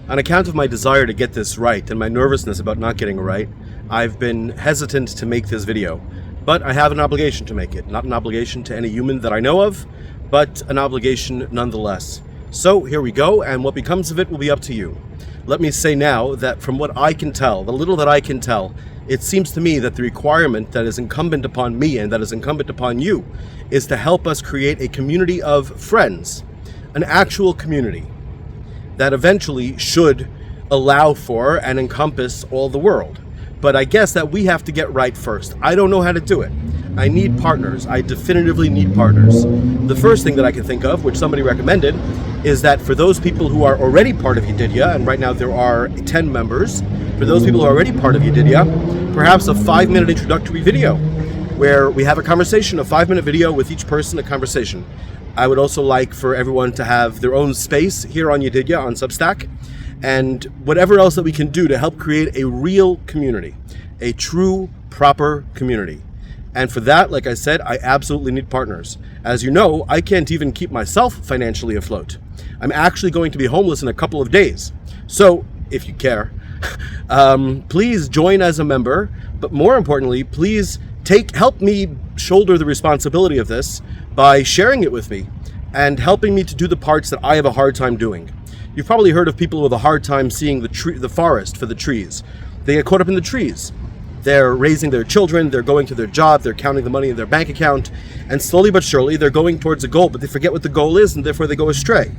On account of my desire to get this right and my nervousness about not getting it right, I've been hesitant to make this video. But I have an obligation to make it. Not an obligation to any human that I know of, but an obligation nonetheless. So here we go, and what becomes of it will be up to you. Let me say now that from what I can tell, the little that I can tell, it seems to me that the requirement that is incumbent upon me and that is incumbent upon you is to help us create a community of friends, an actual community that eventually should allow for and encompass all the world. But I guess that we have to get right first. I don't know how to do it. I need partners. I definitively need partners. The first thing that I can think of, which somebody recommended, is that for those people who are already part of Yedidya, and right now there are 10 members, for those people who are already part of Yedidya, perhaps a 5-minute introductory video where we have a conversation, a 5-minute video with each person, a conversation. I would also like for everyone to have their own space here on Yedidya, on Substack, and whatever else that we can do to help create a real community, a true, proper community. And for that, like I said, I absolutely need partners. As you know, I can't even keep myself financially afloat. I'm actually going to be homeless in a couple of days. So, if you care, please join as a member, but more importantly, please help me shoulder the responsibility of this by sharing it with me and helping me to do the parts that I have a hard time doing. You've probably heard of people with a hard time seeing the forest for the trees. They get caught up in the trees. They're raising their children, they're going to their job, they're counting the money in their bank account, and slowly but surely they're going towards a goal, but they forget what the goal is and therefore they go astray.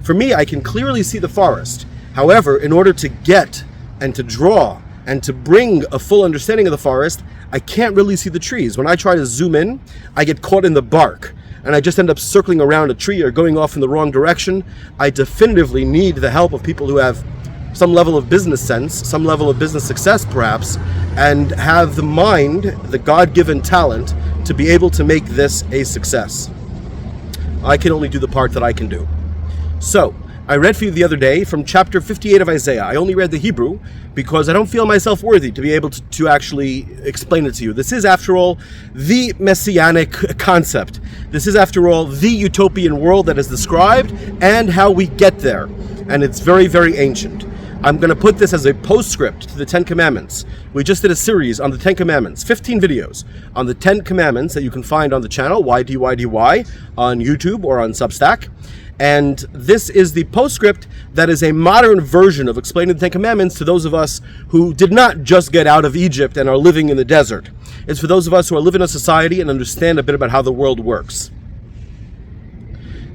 For me, I can clearly see the forest. However, in order to get and to draw and to bring a full understanding of the forest, I can't really see the trees. When I try to zoom in, I get caught in the bark and I just end up circling around a tree or going off in the wrong direction. I definitively need the help of people who have some level of business sense, some level of business success perhaps, and have the mind, the God-given talent to be able to make this a success. I can only do the part that I can do. So, I read for you the other day from chapter 58 of Isaiah. I only read the Hebrew because I don't feel myself worthy to be able to actually explain it to you. This is, after all, the messianic concept. This is, after all, the utopian world that is described and how we get there. And it's very, very ancient. I'm going to put this as a postscript to the 10 Commandments. We just did a series on the 10 Commandments, 15 videos on the 10 Commandments that you can find on the channel, YDYDY, on YouTube or on Substack. And this is the postscript that is a modern version of explaining the 10 Commandments to those of us who did not just get out of Egypt and are living in the desert. It's for those of us who are living in a society and understand a bit about how the world works.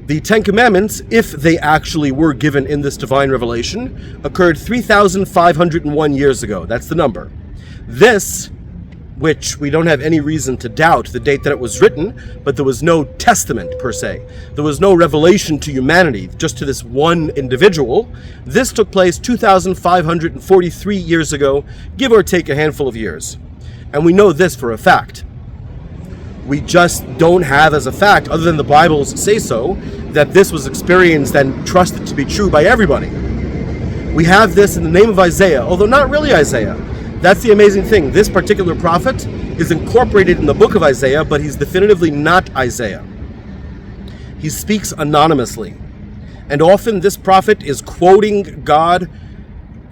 The 10 Commandments, if they actually were given in this divine revelation, occurred 3,501 years ago. That's the number. This, which we don't have any reason to doubt the date that it was written, but there was no testament per se. There was no revelation to humanity, just to this one individual. This took place 2,543 years ago, give or take a handful of years. And we know this for a fact. We just don't have as a fact, other than the Bible's say so, that this was experienced and trusted to be true by everybody. We have this in the name of Isaiah, although not really Isaiah. That's the amazing thing. This particular prophet is incorporated in the book of Isaiah, but he's definitively not Isaiah. He speaks anonymously. And often this prophet is quoting God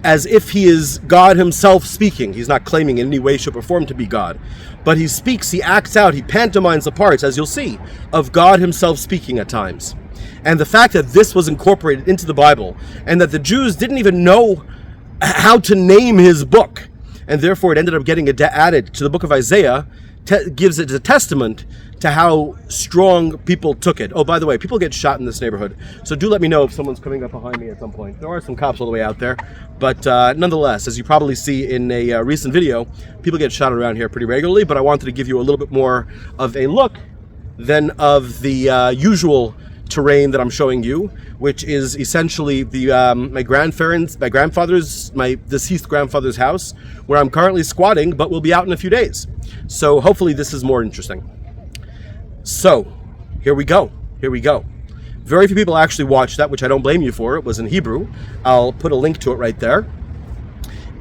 as if he is God himself speaking. He's not claiming in any way, shape, or form to be God. But he speaks, he acts out, he pantomimes the parts, as you'll see, of God himself speaking at times. And the fact that this was incorporated into the Bible, and that the Jews didn't even know how to name his book, and therefore it ended up getting added to the book of Isaiah, gives it a testament to how strong people took it. Oh, by the way, people get shot in this neighborhood, so do let me know if someone's coming up behind me at some point. There are some cops all the way out there, but nonetheless, as you probably see in a recent video, people get shot around here pretty regularly, but I wanted to give you a little bit more of a look than of the usual terrain that I'm showing you, which is essentially the my deceased grandfather's house, where I'm currently squatting, but will be out in a few days. So hopefully this is more interesting. So here we go. Very few people actually watched that, which I don't blame you for. It was in Hebrew. I'll put a link to it right there.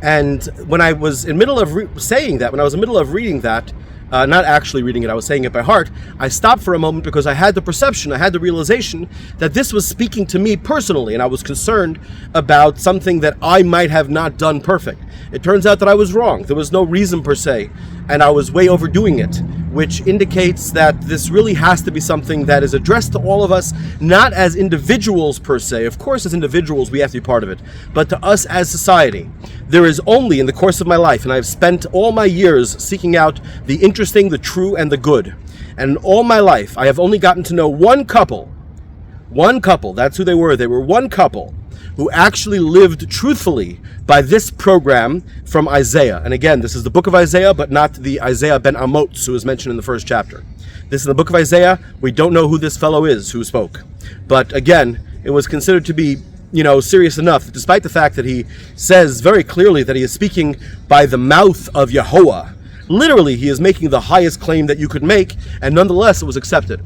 And when I was in the middle of saying that, when I was in the middle of reading that, not actually reading it, I was saying it by heart, I stopped for a moment because I had the perception, I had the realization that this was speaking to me personally, and I was concerned about something that I might have not done perfect. It turns out that I was wrong. There was no reason per se, and I was way overdoing it, which indicates that this really has to be something that is addressed to all of us, not as individuals per se. Of course, as individuals, we have to be part of it, but to us as society. There is only, in the course of my life, and I've spent all my years seeking out the interesting, the true, and the good. And in all my life, I have only gotten to know one couple, that's who they were one couple, who actually lived truthfully by this program from Isaiah. And again, this is the book of Isaiah, but not the Isaiah ben Amoz who is mentioned in the first chapter. This is the book of Isaiah. We don't know who this fellow is who spoke. But again, it was considered to be, serious enough, despite the fact that he says very clearly that he is speaking by the mouth of Yehovah. Literally, he is making the highest claim that you could make, and nonetheless, it was accepted.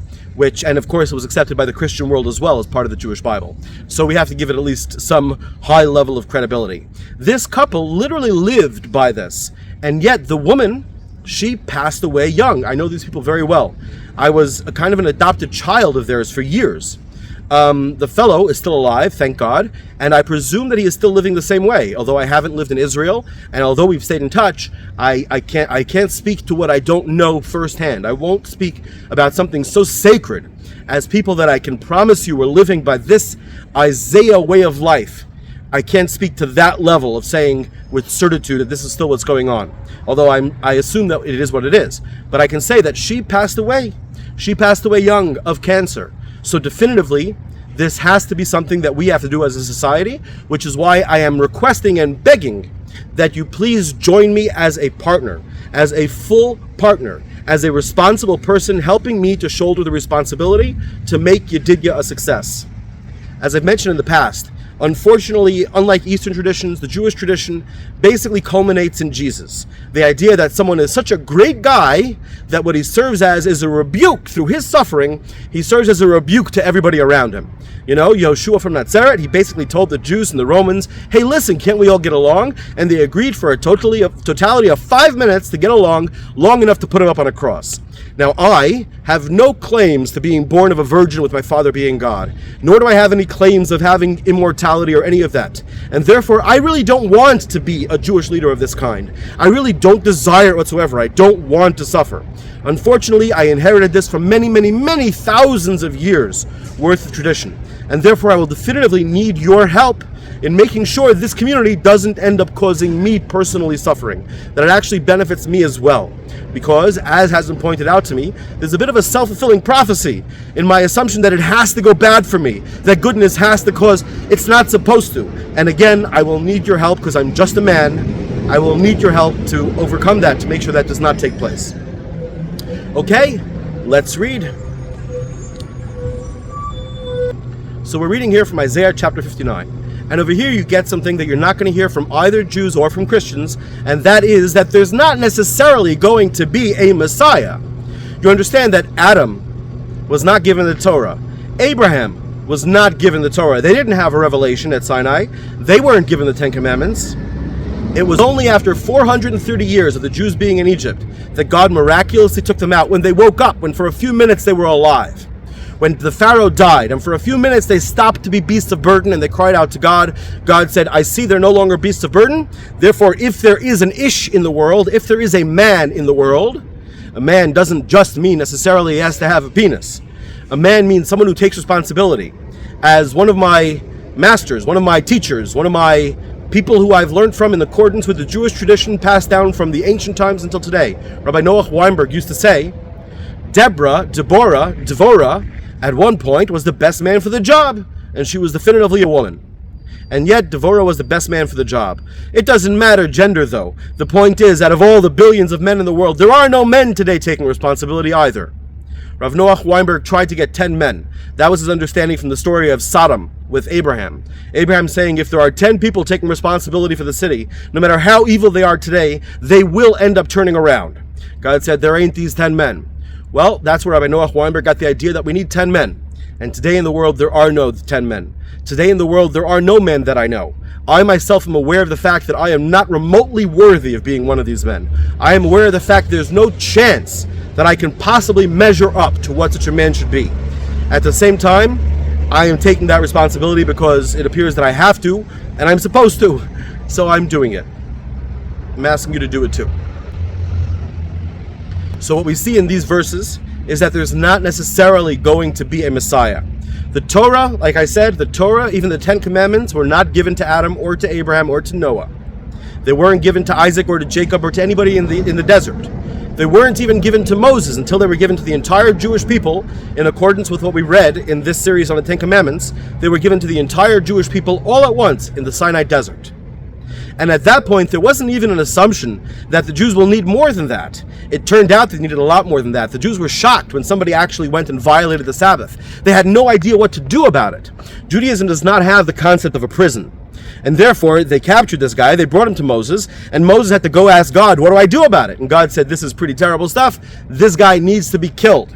And of course, it was accepted by the Christian world as well as part of the Jewish Bible. So we have to give it at least some high level of credibility. This couple literally lived by this, and yet the woman, she passed away young. I know these people very well. I was a kind of an adopted child of theirs for years. The fellow is still alive, thank God, and I presume that he is still living the same way. Although I haven't lived in Israel, and although we've stayed in touch, I can't speak to what I don't know firsthand. I won't speak about something so sacred as people that I can promise you are living by this Isaiah way of life. I can't speak to that level of saying with certitude that this is still what's going on. Although I assume that it is what it is. But I can say that she passed away. She passed away young of cancer. So definitively, this has to be something that we have to do as a society, which is why I am requesting and begging that you please join me as a partner, as a full partner, as a responsible person helping me to shoulder the responsibility to make Yedidya a success. As I've mentioned in the past, unfortunately, unlike Eastern traditions, the Jewish tradition basically culminates in Jesus. The idea that someone is such a great guy that what he serves as is a rebuke through his suffering. He serves as a rebuke to everybody around him. Yeshua from Nazareth, he basically told the Jews and the Romans, hey, listen, can't we all get along? And they agreed for a totality of 5 minutes to get along, long enough to put him up on a cross. Now, I have no claims to being born of a virgin with my father being God, nor do I have any claims of having immortality or any of that. And therefore, I really don't want to be a Jewish leader of this kind. I really don't desire it whatsoever. I don't want to suffer. Unfortunately, I inherited this from many, many, many thousands of years worth of tradition. And therefore, I will definitively need your help in making sure this community doesn't end up causing me personally suffering, that it actually benefits me as well. Because, as has been pointed out to me, there's a bit of a self-fulfilling prophecy in my assumption that it has to go bad for me, that goodness has to cause it's not supposed to. And again, I will need your help because I'm just a man. I will need your help to overcome that, to make sure that does not take place. Okay, let's read. So we're reading here from Isaiah chapter 59. And over here you get something that you're not going to hear from either Jews or from Christians, and that is that there's not necessarily going to be a Messiah. You understand that Adam was not given the Torah. Abraham was not given the Torah. They didn't have a revelation at Sinai. They weren't given the Ten Commandments. It was only after 430 years of the Jews being in Egypt that God miraculously took them out when they woke up, when for a few minutes they were alive. When the Pharaoh died, and for a few minutes they stopped to be beasts of burden, and they cried out to God. God said, I see they're no longer beasts of burden. Therefore, if there is an ish in the world, if there is a man in the world, a man doesn't just mean necessarily he has to have a penis. A man means someone who takes responsibility. As one of my masters, one of my teachers, one of my people who I've learned from in accordance with the Jewish tradition passed down from the ancient times until today, Rabbi Noach Weinberg used to say, Deborah, at one point was the best man for the job, and she was definitively a woman. And yet, Devorah was the best man for the job. It doesn't matter gender, though. The point is, out of all the billions of men in the world, there are no men today taking responsibility either. Rav Noach Weinberg tried to get 10 men. That was his understanding from the story of Sodom with Abraham. Abraham saying if there are 10 people taking responsibility for the city, no matter how evil they are today, they will end up turning around. God said, there ain't these 10 men. Well, that's where Rabbi Noach Weinberg got the idea that we need 10 men. And today in the world, there are no 10 men. Today in the world, there are no men that I know. I myself am aware of the fact that I am not remotely worthy of being one of these men. I am aware of the fact there's no chance that I can possibly measure up to what such a man should be. At the same time, I am taking that responsibility because it appears that I have to, and I'm supposed to, so I'm doing it. I'm asking you to do it too. So what we see in these verses is that there's not necessarily going to be a Messiah. The Torah, like I said, the Torah, even the 10 Commandments, were not given to Adam or to Abraham or to Noah. They weren't given to Isaac or to Jacob or to anybody in the desert. They weren't even given to Moses until they were given to the entire Jewish people in accordance with what we read in this series on the 10 Commandments. They were given to the entire Jewish people all at once in the Sinai desert. And at that point, there wasn't even an assumption that the Jews will need more than that. It turned out they needed a lot more than that. The Jews were shocked when somebody actually went and violated the Sabbath. They had no idea what to do about it. Judaism does not have the concept of a prison. And therefore, they captured this guy, they brought him to Moses, and Moses had to go ask God, what do I do about it? And God said, this is pretty terrible stuff. This guy needs to be killed.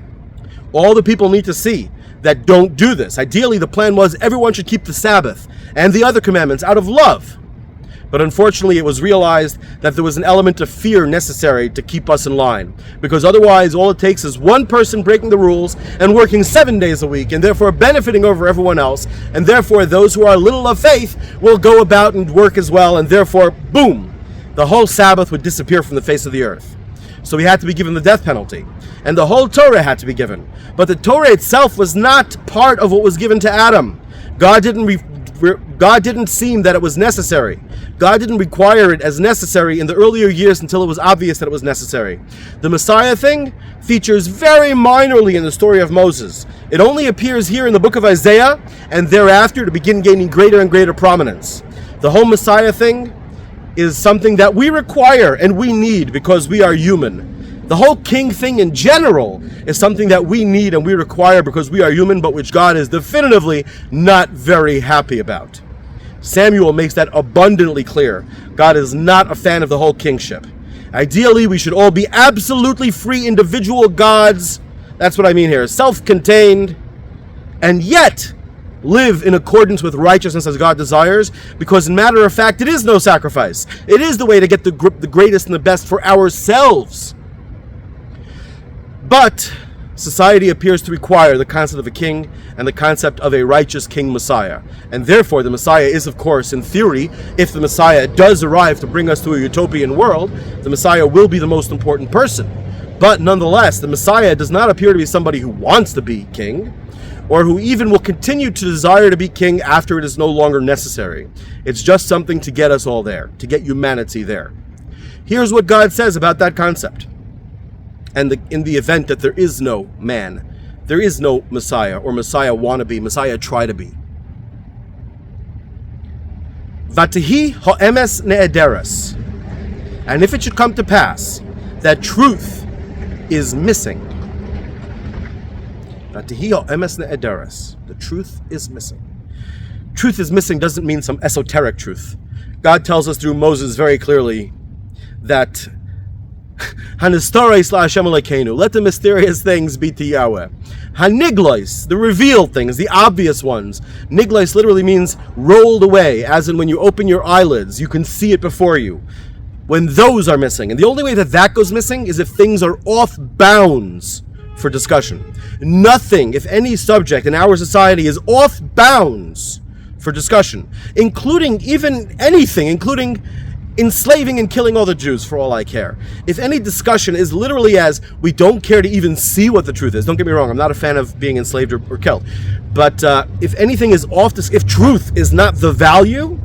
All the people need to see that don't do this. Ideally, the plan was everyone should keep the Sabbath and the other commandments out of love. But unfortunately, it was realized that there was an element of fear necessary to keep us in line. Because otherwise, all it takes is one person breaking the rules and working 7 days a week, and therefore benefiting over everyone else. And therefore, those who are little of faith will go about and work as well. And therefore, boom, the whole Sabbath would disappear from the face of the earth. So he had to be given the death penalty. And the whole Torah had to be given. But the Torah itself was not part of what was given to Adam. God didn't seem that it was necessary. God didn't require it as necessary in the earlier years until it was obvious that it was necessary. The Messiah thing features very minorly in the story of Moses. It only appears here in the book of Isaiah and thereafter to begin gaining greater and greater prominence. The whole Messiah thing is something that we require and we need because we are human. The whole king thing in general is something that we need and we require because we are human, but which God is definitively not very happy about. Samuel makes that abundantly clear. God is not a fan of the whole kingship. Ideally, we should all be absolutely free individual gods. That's what I mean here. Self-contained. And yet, live in accordance with righteousness as God desires. Because, in matter of fact, it is no sacrifice. It is the way to get the greatest and the best for ourselves. But society appears to require the concept of a king and the concept of a righteous king Messiah. And therefore, the Messiah is, of course, in theory, if the Messiah does arrive to bring us to a utopian world, the Messiah will be the most important person. But nonetheless, the Messiah does not appear to be somebody who wants to be king, or who even will continue to desire to be king after it is no longer necessary. It's just something to get us all there, to get humanity there. Here's what God says about that concept. And in the event that there is no man, there is no Messiah or Messiah wannabe, Messiah try to be. Vatihi ha'emes ne'ederes. And if it should come to pass that truth is missing, Vatihi ha'emes ne'ederes. The truth is missing. Truth is missing doesn't mean some esoteric truth. God tells us through Moses very clearly that Hanistoros la'Hashem Elokeinu, let the mysterious things be to Yahweh. Haniglois, the revealed things, the obvious ones. Niglois literally means rolled away, as in when you open your eyelids, you can see it before you. When those are missing. And the only way that that goes missing is if things are off bounds for discussion. Nothing, if any subject in our society is off bounds for discussion, including even anything, including enslaving and killing all the Jews for all I care. If any discussion is literally as we don't care to even see what the truth is, don't get me wrong, I'm not a fan of being enslaved or killed, but if anything is off this, if truth is not the value,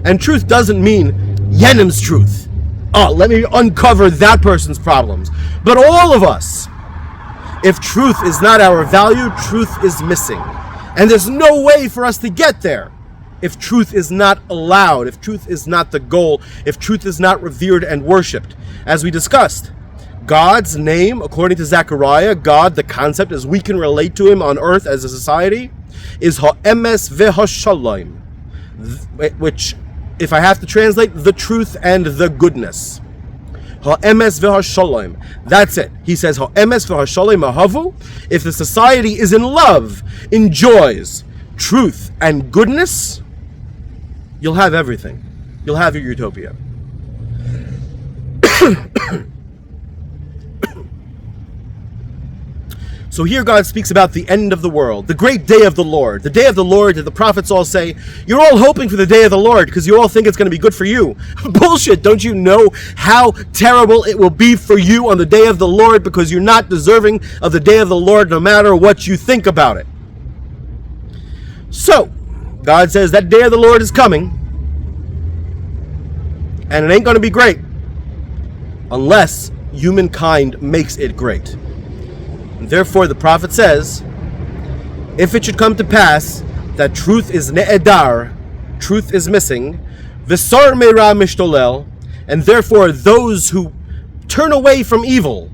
and truth doesn't mean Yenim's truth, let me uncover that person's problems, but all of us, if truth is not our value, truth is missing, and there's no way for us to get there if truth is not allowed, if truth is not the goal, if truth is not revered and worshipped. As we discussed, God's name, according to Zechariah, God, the concept as we can relate to him on earth as a society, is ha'emes ve'hashalom, which, if I have to translate, the truth and the goodness. ha'emes v'hashalom. That's it. He says, ha'emes v'hashalom ahavu. If the society is in love, enjoys truth and goodness, you'll have everything. You'll have your utopia. So here God speaks about the end of the world, the great day of the Lord. The day of the Lord, the prophets all say, you're all hoping for the day of the Lord because you all think it's going to be good for you. Bullshit. Don't you know how terrible it will be for you on the day of the Lord because you're not deserving of the day of the Lord no matter what you think about it. So, God says that day of the Lord is coming and it ain't going to be great unless humankind makes it great. Therefore, the prophet says, if it should come to pass that truth is ne'edar, truth is missing, v'sar meira mishtolel, and therefore those who turn away from evil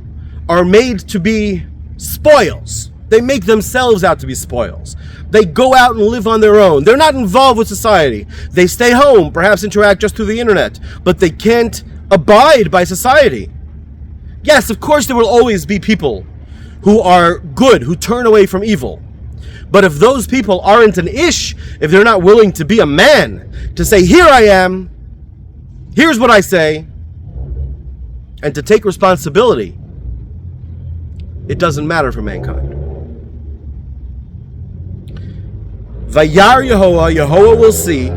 are made to be spoils. They make themselves out to be spoils. They go out and live on their own. They're not involved with society. They stay home, perhaps interact just through the internet, but they can't abide by society. Yes, of course there will always be people who are good, who turn away from evil. But if those people aren't an ish, if they're not willing to be a man, to say, here I am, here's what I say, and to take responsibility, it doesn't matter for mankind. Vayar Yehovah, Yehovah will see,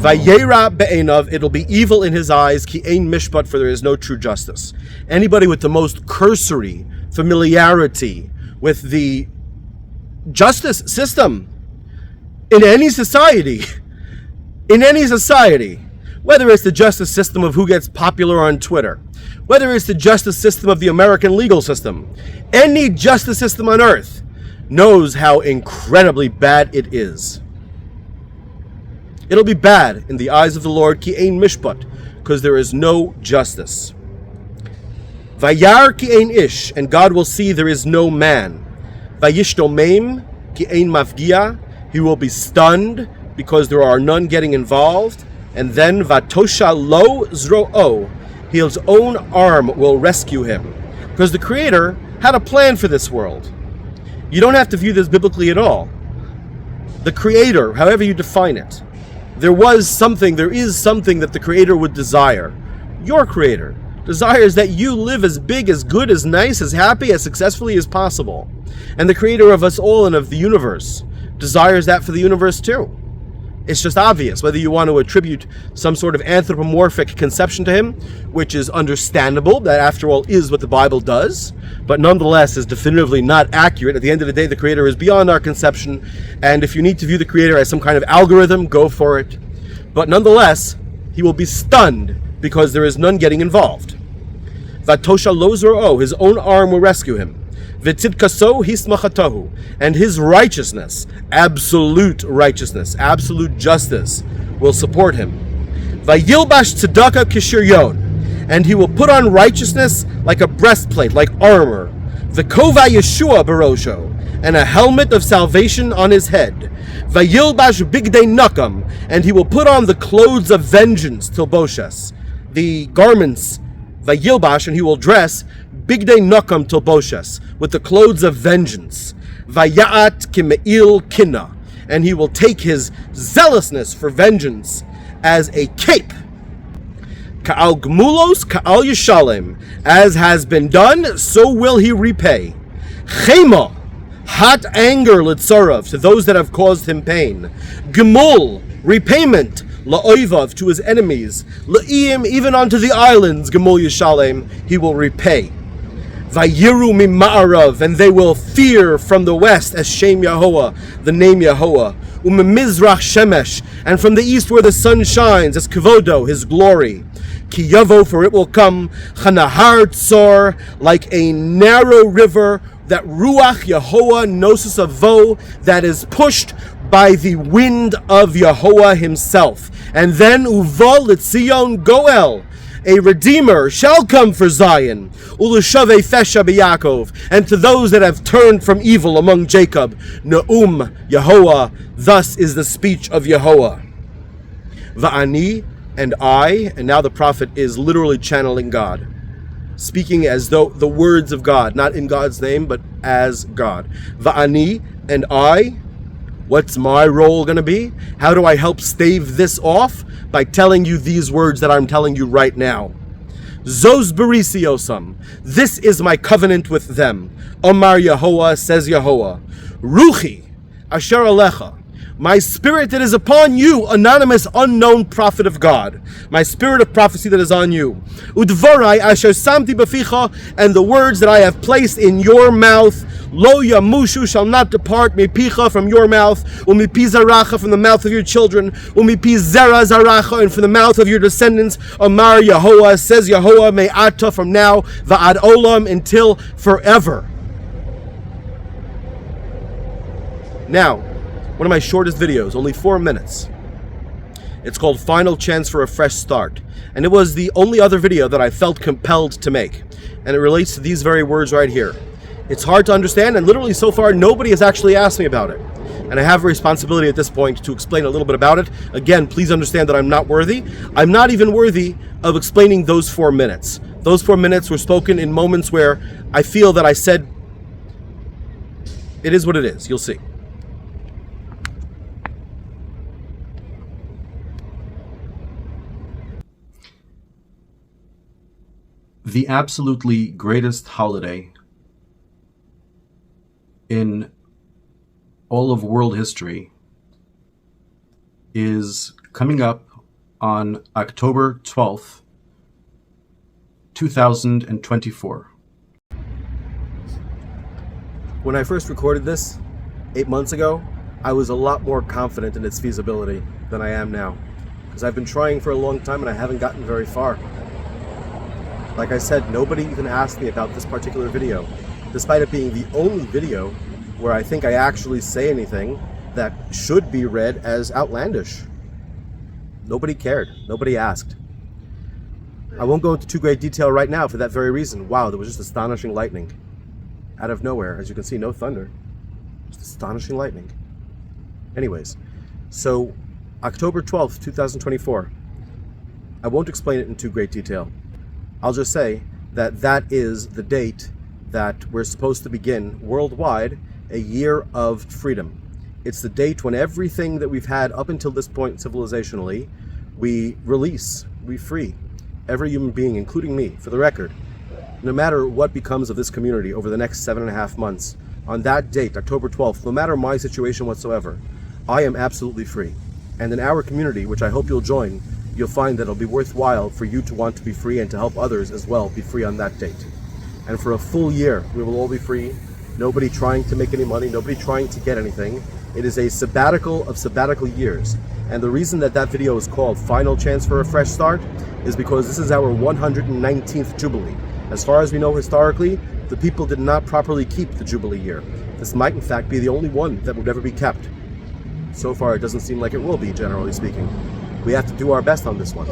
Vayera be'enav, it'll be evil in his eyes, ki ein mishpat, for there is no true justice. Anybody with the most cursory familiarity with the justice system in any society, whether it's the justice system of who gets popular on Twitter, whether it's the justice system of the American legal system, any justice system on earth knows how incredibly bad it is. It'll be bad in the eyes of the Lord, ki ein mishpat, because there is no justice. Vayar ki ein ish, and God will see there is no man. Vayishtomem ki ein mafgia, he will be stunned because there are none getting involved. And then vatosha lo zro'o, his own arm will rescue him. Because the Creator had a plan for this world. You don't have to view this biblically at all. The Creator, however you define it, there is something that the Creator would desire. Your Creator desires that you live as big, as good, as nice, as happy, as successfully as possible. And the Creator of us all and of the universe desires that for the universe too. It's just obvious, whether you want to attribute some sort of anthropomorphic conception to him, which is understandable, that after all is what the Bible does, but nonetheless is definitively not accurate. At the end of the day, the Creator is beyond our conception, and if you need to view the Creator as some kind of algorithm, go for it. But nonetheless, he will be stunned because there is none getting involved. Vatosha lo zro'o, his own arm will rescue him. V'tzidkaso hismachatahu, and his righteousness, absolute justice, will support him. Vayilbash tzedakah kishiryon, and he will put on righteousness like a breastplate, like armor. V'kova Yeshua barosho, and a helmet of salvation on his head. Vayilbash bigdei nakam, and he will put on the clothes of vengeance tilboshes, the garments. Vayilbash, and he will dress bigdei nakam tilboshes, with the clothes of vengeance. Vayat kimeil kinna, and he will take his zealousness for vengeance as a cape. Ka'al gmulos ka'al yishalem, as has been done, so will he repay. Chema, hot anger litzarav, to those that have caused him pain. Gemul, repayment, la'oivav, to his enemies. La'im, even unto the islands, gemul yishalem, he will repay. Vayiru mima'arav, and they will fear from the west as Shem Yahovah, the name Yahovah. Umemizrach shemesh, and from the east where the sun shines as Kavodo, his glory. Ki yavo, for it will come, chanahar tzor, like a narrow river, that ruach Yahovah nosus avo, that is pushed by the wind of Yahovah himself. And then uval l'tzion goel, a redeemer shall come for Zion, ulushavei fesha b'Yakov, and to those that have turned from evil among Jacob, Ne'um Yahovah, thus is the speech of Yahovah. Va'ani, and I, and now the prophet is literally channeling God. speaking as though the words of God, not in God's name, but as God. Va'ani, and I, what's my role going to be? How do I help stave this off? By telling you these words that I'm telling you right now. Zos berisiosam, this is my covenant with them. Omar Yehovah, says Yehovah. Ruchi, asher alecha, my spirit that is upon you, anonymous, unknown prophet of God. My spirit of prophecy that is on you. Udvarai asher samti beficha, and the words that I have placed in your mouth. Lo yamushu, shall not depart mipicha, from your mouth. Umipi zaracha, from the mouth of your children. Umipi zera zaracha, and from the mouth of your descendants. Amar Yehovah, says Yehovah, me'ata, from now, va'ad olam, until forever. Now, one of my shortest videos, only 4 minutes. It's called Final Chance for a Fresh Start. And it was the only other video that I felt compelled to make. And it relates to these very words right here. It's hard to understand, and literally so far nobody has actually asked me about it. And I have a responsibility at this point to explain a little bit about it. Again, please understand that I'm not worthy. I'm not even worthy of explaining those 4 minutes. Those 4 minutes were spoken in moments where I feel that I said, it is what it is, you'll see. The absolutely greatest holiday in all of world history is coming up on October 12th, 2024. When I first recorded this 8 months ago, I was a lot more confident in its feasibility than I am now, because I've been trying for a long time and I haven't gotten very far. Like I said, nobody even asked me about this particular video, despite it being the only video where I think I actually say anything that should be read as outlandish. Nobody cared. Nobody asked. I won't go into too great detail right now for that very reason. Wow, there was just astonishing lightning. Out of nowhere. As you can see, no thunder. Just astonishing lightning. Anyways, so October 12th, 2024. I won't explain it in too great detail. I'll just say that that is the date that we're supposed to begin worldwide a year of freedom. It's the date when everything that we've had up until this point civilizationally, we release, we free. Every human being, including me, for the record, no matter what becomes of this community over the next 7.5 months, on that date, October 12th, no matter my situation whatsoever, I am absolutely free. And in our community, which I hope you'll join, you'll find that it'll be worthwhile for you to want to be free and to help others as well be free on that date. And for a full year, we will all be free. Nobody trying to make any money, nobody trying to get anything. It is a sabbatical of sabbatical years. And the reason that that video is called Final Chance for a Fresh Start is because this is our 119th Jubilee. As far as we know historically, the people did not properly keep the Jubilee year. This might in fact be the only one that would ever be kept. So far it doesn't seem like it will be, generally speaking. We have to do our best on this one.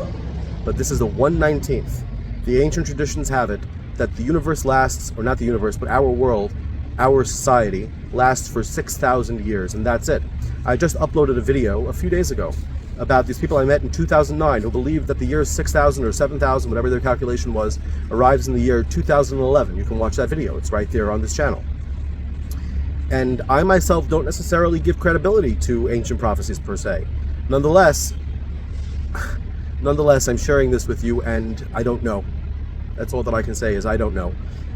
But this is the 119th. The ancient traditions have it that the universe lasts, or not the universe, but our world, our society, lasts for 6,000 years, and that's it. I just uploaded a video a few days ago about these people I met in 2009 who believed that the year 6,000 or 7,000, whatever their calculation was, arrives in the year 2011. You can watch that video. It's right there on this channel. And I myself don't necessarily give credibility to ancient prophecies per se. Nonetheless, I'm sharing this with you, and I don't know. That's all that I can say is I don't know.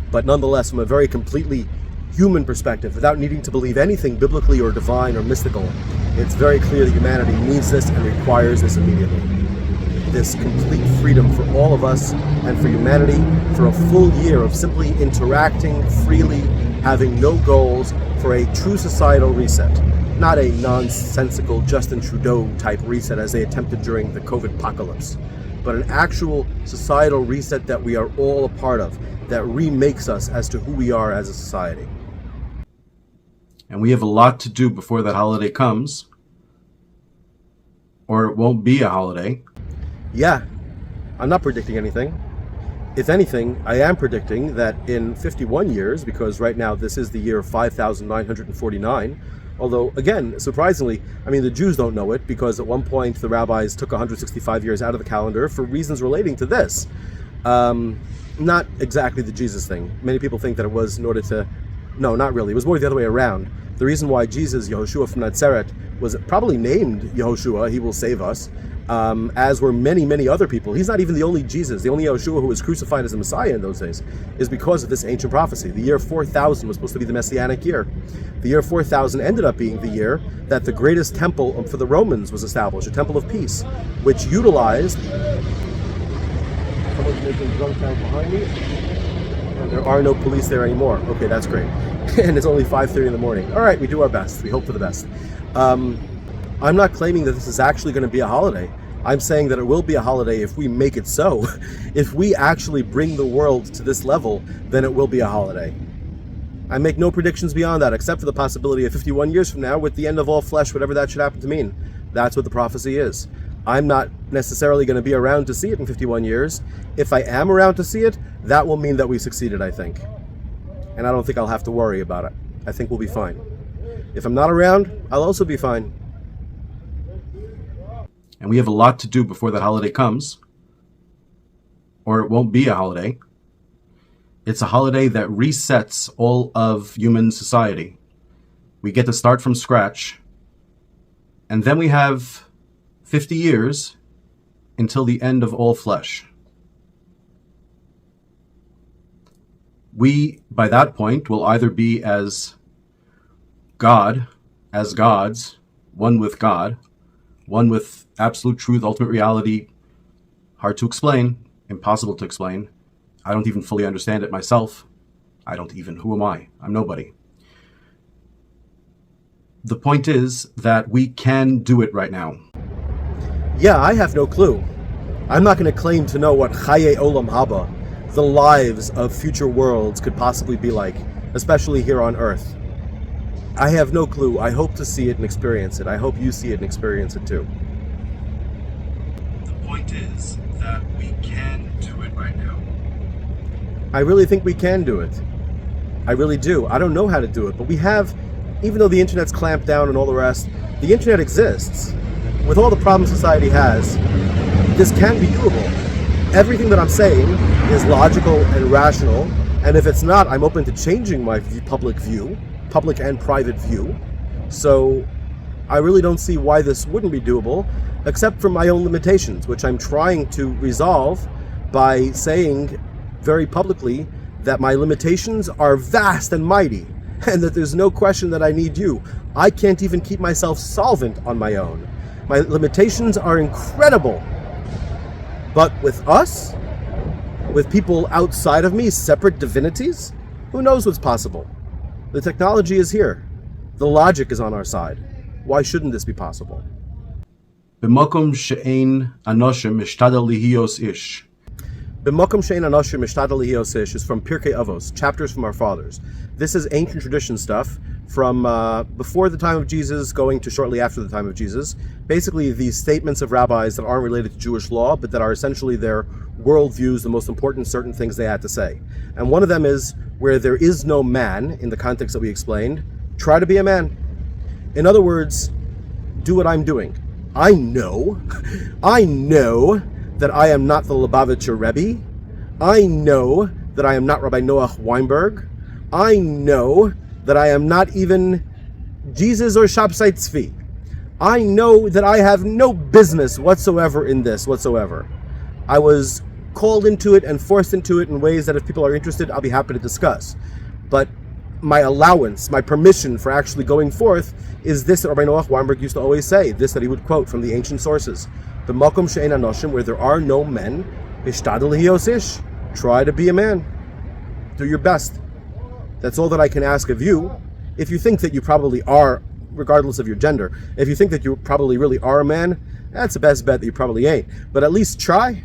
But nonetheless, from a very completely human perspective, without needing to believe anything biblically or divine or mystical, it's very clear that humanity needs this and requires this immediately. This complete freedom for all of us and for humanity for a full year of simply interacting freely, having no goals, for a true societal reset. Not a nonsensical Justin Trudeau type reset as they attempted during the COVID apocalypse, but an actual societal reset that we are all a part of, that remakes us as to who we are as a society. And we have a lot to do before that holiday comes, or it won't be a holiday. Yeah, I'm not predicting anything. If anything, I am predicting that in 51 years, because right now this is the year 5,949, although, again, surprisingly, I mean, the Jews don't know it because at one point the rabbis took 165 years out of the calendar for reasons relating to this. Not exactly the Jesus thing. Many people think that it was in order to... No, not really. It was more the other way around. The reason why Jesus, Yehoshua from Nazareth, was probably named Yehoshua, he will save us, as were many, many other people. He's not even the only Jesus. The only Yehoshua who was crucified as the Messiah in those days is because of this ancient prophecy. The year 4000 was supposed to be the Messianic year. The year 4000 ended up being the year that the greatest temple for the Romans was established, a temple of peace, which utilized... Someone's making drunk sounds behind me. And there are no police there anymore. Okay, that's great. And it's only 5:30 in the morning. All right, we do our best. We hope for the best. I'm not claiming that this is actually going to be a holiday. I'm saying that it will be a holiday if we make it so. If we actually bring the world to this level, then it will be a holiday. I make no predictions beyond that, except for the possibility of 51 years from now, with the end of all flesh, whatever that should happen to mean. That's what the prophecy is. I'm not necessarily going to be around to see it in 51 years. If I am around to see it, that will mean that we succeeded, I think. And I don't think I'll have to worry about it. I think we'll be fine. If I'm not around, I'll also be fine. And we have a lot to do before that holiday comes, or it won't be a holiday. It's a holiday that resets all of human society. We get to start from scratch, and then we have 50 years until the end of all flesh. We, by that point, will either be as God, as gods, one with God, one with absolute truth, ultimate reality, hard to explain, impossible to explain. I don't even fully understand it myself. Who am I? I'm nobody. The point is that we can do it right now. Yeah, I have no clue. I'm not going to claim to know what Chaye Olam Haba, the lives of future worlds, could possibly be like, especially here on Earth. I have no clue. I hope to see it and experience it. I hope you see it and experience it too. The point is that we can do it right now. I really think we can do it. I really do. I don't know how to do it, but we have, even though the internet's clamped down and all the rest, the internet exists. With all the problems society has, this can be doable. Everything that I'm saying is logical and rational, and if it's not, I'm open to changing my public and private view. So I really don't see why this wouldn't be doable, except for my own limitations, which I'm trying to resolve by saying very publicly that my limitations are vast and mighty, and that there's no question that I need you. I can't even keep myself solvent on my own. My limitations are incredible. But with us, with people outside of me, separate divinities, who knows what's possible? The technology is here. The logic is on our side. Why shouldn't this be possible? B'makom she'ein anoshim mishtadel lihios ish. B'makom she'ein anoshim mishtadel lihios ish is from Pirkei Avos, chapters from our fathers. This is ancient tradition stuff from before the time of Jesus going to shortly after the time of Jesus. Basically, these statements of rabbis that aren't related to Jewish law, but that are essentially their worldviews, the most important certain things they had to say. And one of them is, where there is no man, in the context that we explained, try to be a man. In other words, do what I'm doing. I know that I am not the Lubavitcher Rebbe. I know that I am not Rabbi Noach Weinberg. I know that I am not even Jesus or Shabsai Tzvi. I know that I have no business whatsoever in this whatsoever. I was called into it and forced into it in ways that if people are interested, I'll be happy to discuss. But my allowance, my permission for actually going forth is this that Rabbi Noach Weinberg used to always say, this that he would quote from the ancient sources. The Makom She'ein Anoshim, where there are no men, Ishtadel Lihios Ish, try to be a man. Do your best. That's all that I can ask of you. If you think that you probably are, regardless of your gender, if you think that you probably really are a man, that's the best bet that you probably ain't. But at least try.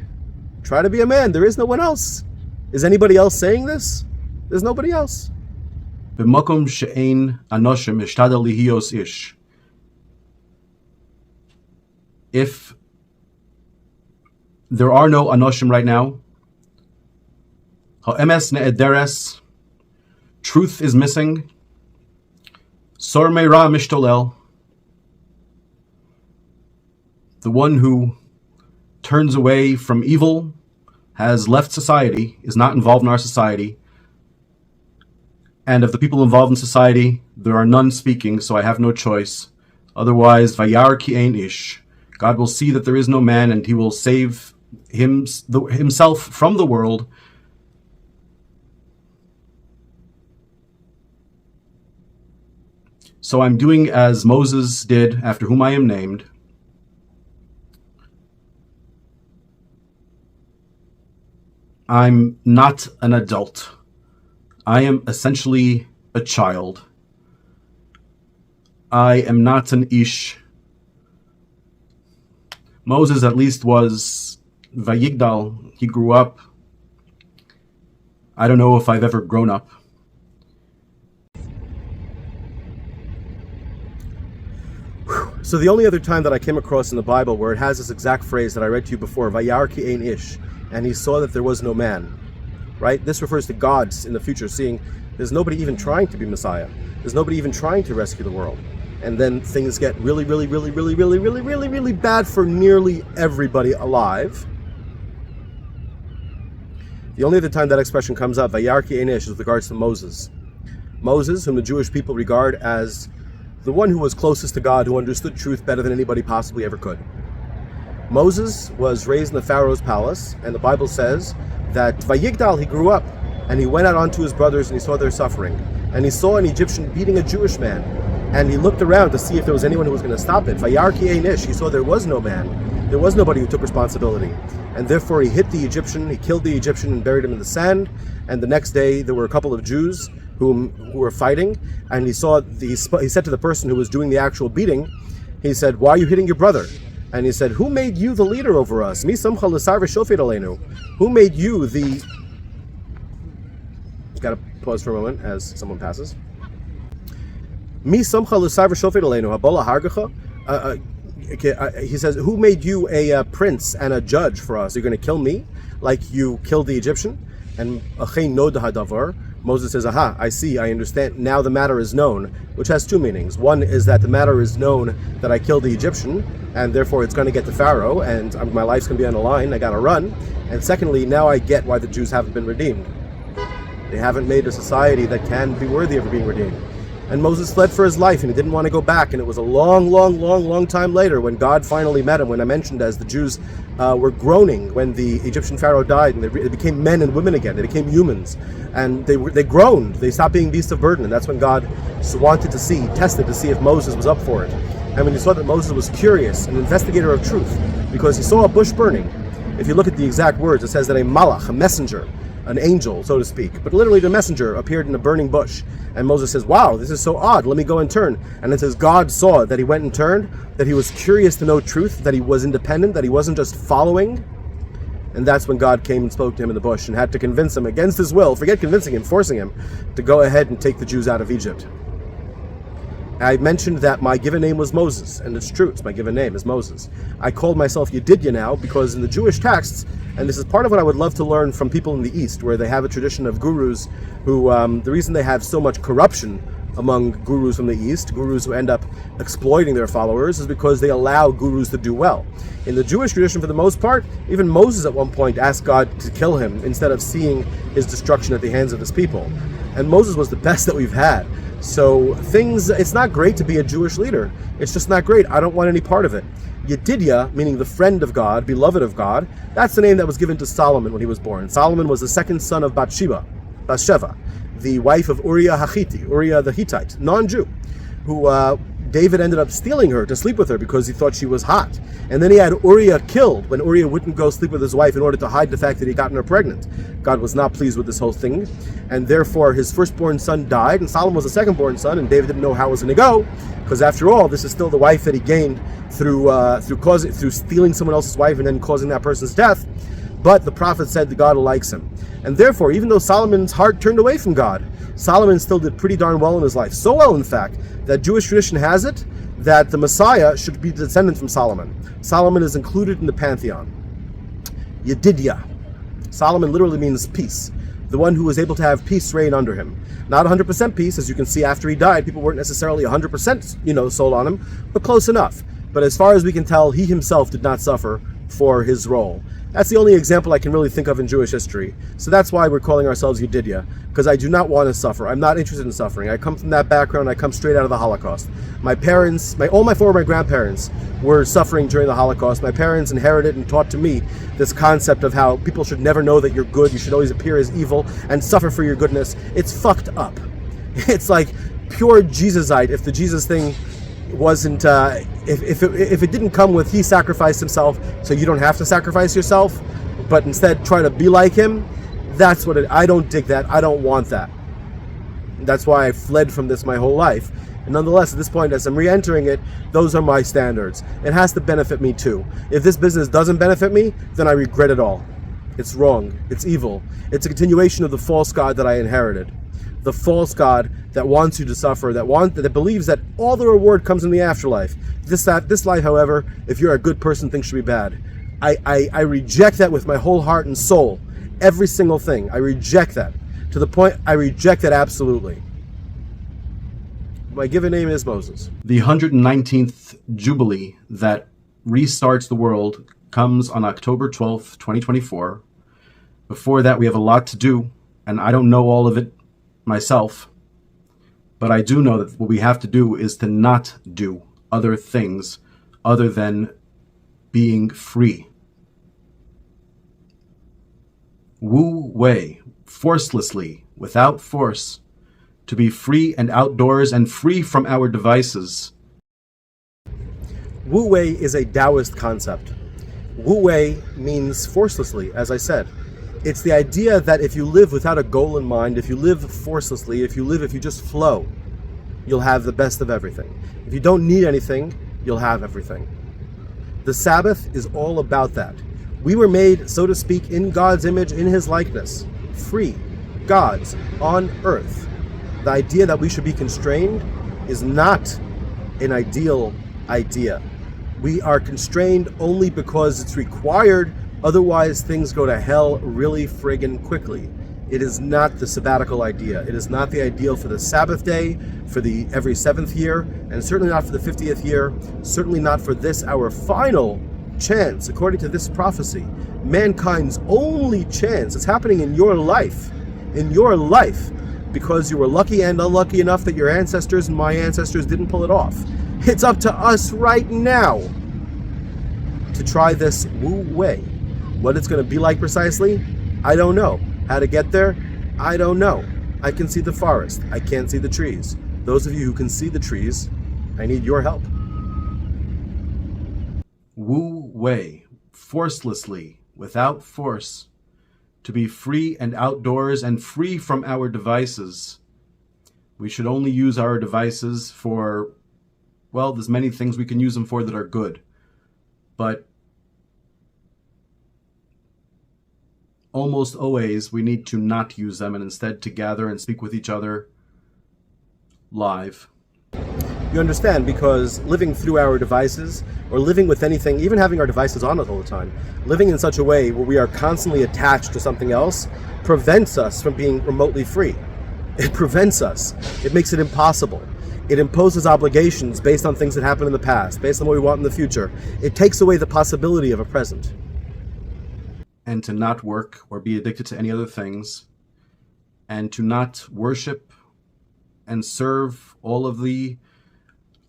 Try to be a man. There is no one else. Is anybody else saying this? There's nobody else. B'makom she'ein anoshim ishtadel lihios ish. If there are no anoshim right now, ha'emes ne'ederes, truth is missing, sor meira mishtolel, the one who turns away from evil has left society, is not involved in our society. And of the people involved in society, there are none speaking, so I have no choice. Otherwise, vayar ki ein ish. God will see that there is no man, and he will save himself from the world. So I'm doing as Moses did, after whom I am named. I'm not an adult. I am essentially a child. I am not an ish. Moses at least was vayigdal. He grew up. I don't know if I've ever grown up. So the only other time that I came across in the Bible where it has this exact phrase that I read to you before, vayar ki ein ish, and he saw that there was no man, right? This refers to God in the future seeing there's nobody even trying to be Messiah. There's nobody even trying to rescue the world. And then things get really, really, really, really, really, really, really, really bad for nearly everybody alive. The only other time that expression comes up, vayar ki ein ish, is with regards to Moses. Moses, whom the Jewish people regard as the one who was closest to God, who understood truth better than anybody possibly ever could. Moses was raised in the Pharaoh's palace, and the Bible says that Vayigdal, he grew up, and he went out onto his brothers, and he saw their suffering. And he saw an Egyptian beating a Jewish man, and he looked around to see if there was anyone who was going to stop it. Vayar ki ein ish, he saw there was no man. There was nobody who took responsibility. And therefore he hit the Egyptian, he killed the Egyptian and buried him in the sand. And the next day there were a couple of Jews who were fighting, and he said to the person who was doing the actual beating, he said, "Why are you hitting your brother?" And he said, "Who made you the leader over us? Mi samcha l'sar v'shofet aleinu." Who made you the... Got to pause for a moment as someone passes. Mi samcha l'sar v'shofet aleinu habola hargacha. He says, "Who made you a prince and a judge for us? You're going to kill me like you killed the Egyptian?" And achein no dahadavar. Moses says, "Aha, I see, I understand. Now the matter is known," which has two meanings. One is that the matter is known that I killed the Egyptian, and therefore it's going to get to Pharaoh, and my life's going to be on the line. I got to run. And secondly, now I get why the Jews haven't been redeemed. They haven't made a society that can be worthy of being redeemed. And Moses fled for his life, and he didn't want to go back. And it was a long time later when God finally met him, when I mentioned as the Jews were groaning when the Egyptian Pharaoh died, and they became men and women again. They became humans. And they groaned. They stopped being beasts of burden. And that's when God wanted to tested to see if Moses was up for it. And when he saw that Moses was curious, an investigator of truth, because he saw a bush burning. If you look at the exact words, it says that a malach, a messenger, an angel, so to speak, but literally the messenger appeared in a burning bush. And Moses says, "Wow, this is so odd, let me go and turn." And it says God saw that he went and turned, that he was curious to know truth, that he was independent, that he wasn't just following. And that's when God came and spoke to him in the bush and had to convince him against his will, forget convincing him, forcing him to go ahead and take the Jews out of Egypt. I mentioned that my given name was Moses, and it's true, it's my given name is Moses. I called myself Yedidya now because in the Jewish texts, and this is part of what I would love to learn from people in the East, where they have a tradition of gurus who, the reason they have so much corruption among gurus from the East, gurus who end up exploiting their followers, is because they allow gurus to do well. In the Jewish tradition, for the most part, even Moses at one point asked God to kill him instead of seeing his destruction at the hands of his people. And Moses was the best that we've had. So it's not great to be a Jewish leader. It's just not great. I don't want any part of it. Yedidya, meaning the friend of God, beloved of God, that's the name that was given to Solomon when he was born. Solomon was the second son of Bathsheba, the wife of Uriah Uriah the Hittite, non-Jew, who David ended up stealing her to sleep with her because he thought she was hot. And then he had Uriah killed when Uriah wouldn't go sleep with his wife in order to hide the fact that he'd gotten her pregnant. God was not pleased with this whole thing, and therefore his firstborn son died, and Solomon was the secondborn son, and David didn't know how it was going to go, because after all, this is still the wife that he gained through stealing someone else's wife and then causing that person's death. But the prophet said that God likes him. And therefore, even though Solomon's heart turned away from God, Solomon still did pretty darn well in his life. So well, in fact, that Jewish tradition has it that the Messiah should be the descendant from Solomon. Solomon is included in the pantheon. Yedidya. Solomon literally means peace. The one who was able to have peace reign under him. Not 100% peace, as you can see after he died. People weren't necessarily 100%, sold on him, but close enough. But as far as we can tell, he himself did not suffer for his role. That's the only example I can really think of in Jewish history. So that's why we're calling ourselves Yedidya, because I do not want to suffer. I'm not interested in suffering. I come from that background. I come straight out of the Holocaust. My parents, all my former grandparents were suffering during the Holocaust. My parents inherited and taught to me this concept of how people should never know that you're good. You should always appear as evil and suffer for your goodness. It's fucked up. It's like pure Jesusite. If the Jesus thing wasn't, if it didn't come with he sacrificed himself so you don't have to sacrifice yourself, but instead try to be like him, that's what I don't dig that. I don't want that. That's why I fled from this my whole life. And nonetheless, at this point, as I'm re-entering it, those are my standards. It has to benefit me too. If this business doesn't benefit me, then I regret it all. It's wrong. It's evil. It's a continuation of the false god that I inherited. The false god that wants you to suffer, that believes that all the reward comes in the afterlife. This life, however, if you're a good person, things should be bad. I reject that with my whole heart and soul. Every single thing. I reject that. To the point, I reject that absolutely. My given name is Moses. The 119th Jubilee that restarts the world comes on October 12th, 2024. Before that, we have a lot to do, and I don't know all of it myself, but I do know that what we have to do is to not do other things other than being free. Wu Wei, forcelessly, without force, to be free and outdoors and free from our devices. Wu Wei is a Taoist concept. Wu Wei means forcelessly, as I said. It's the idea that if you live without a goal in mind, if you live forcelessly, if you just flow, you'll have the best of everything. If you don't need anything, you'll have everything. The Sabbath is all about that. We were made, so to speak, in God's image, in his likeness. Free gods on earth. The idea that we should be constrained is not an ideal idea. We are constrained only because it's required. Otherwise, things go to hell really friggin' quickly. It is not the sabbatical idea. It is not the ideal for the Sabbath day, for the every 7th year, and certainly not for the 50th year, certainly not for this, our final chance, according to this prophecy. Mankind's only chance. It's happening in your life. In your life. Because you were lucky and unlucky enough that your ancestors and my ancestors didn't pull it off. It's up to us right now to try this Wu Wei. What it's going to be like precisely, I don't know. How to get there, I don't know. I can see the forest. I can't see the trees. Those of you who can see the trees, I need your help. Wu Wei, forcelessly, without force, to be free and outdoors and free from our devices. We should only use our devices for, well, there's many things we can use them for that are good. But almost always we need to not use them and instead to gather and speak with each other live. You understand, because living through our devices, or living with anything, even having our devices on us all the time, living in such a way where we are constantly attached to something else, prevents us from being remotely free. It prevents us. It makes it impossible. It imposes obligations based on things that happened in the past, based on what we want in the future. It takes away the possibility of a present. And to not work or be addicted to any other things, and to not worship and serve all of the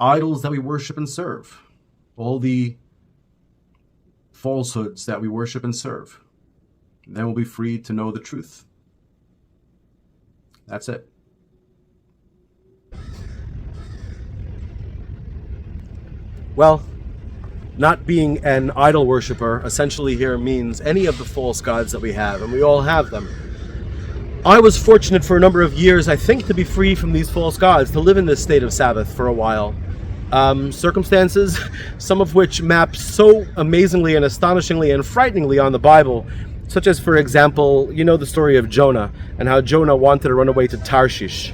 idols that we worship and serve, all the falsehoods that we worship and serve. Then we'll be free to know the truth. That's it. Well, not being an idol worshiper essentially here means any of the false gods that we have, and we all have them. I was fortunate for a number of years, I think, to be free from these false gods, to live in this state of Sabbath for a while. Circumstances, some of which map so amazingly and astonishingly and frighteningly on the Bible, such as, for example, you know the story of Jonah, and how Jonah wanted to run away to Tarsus.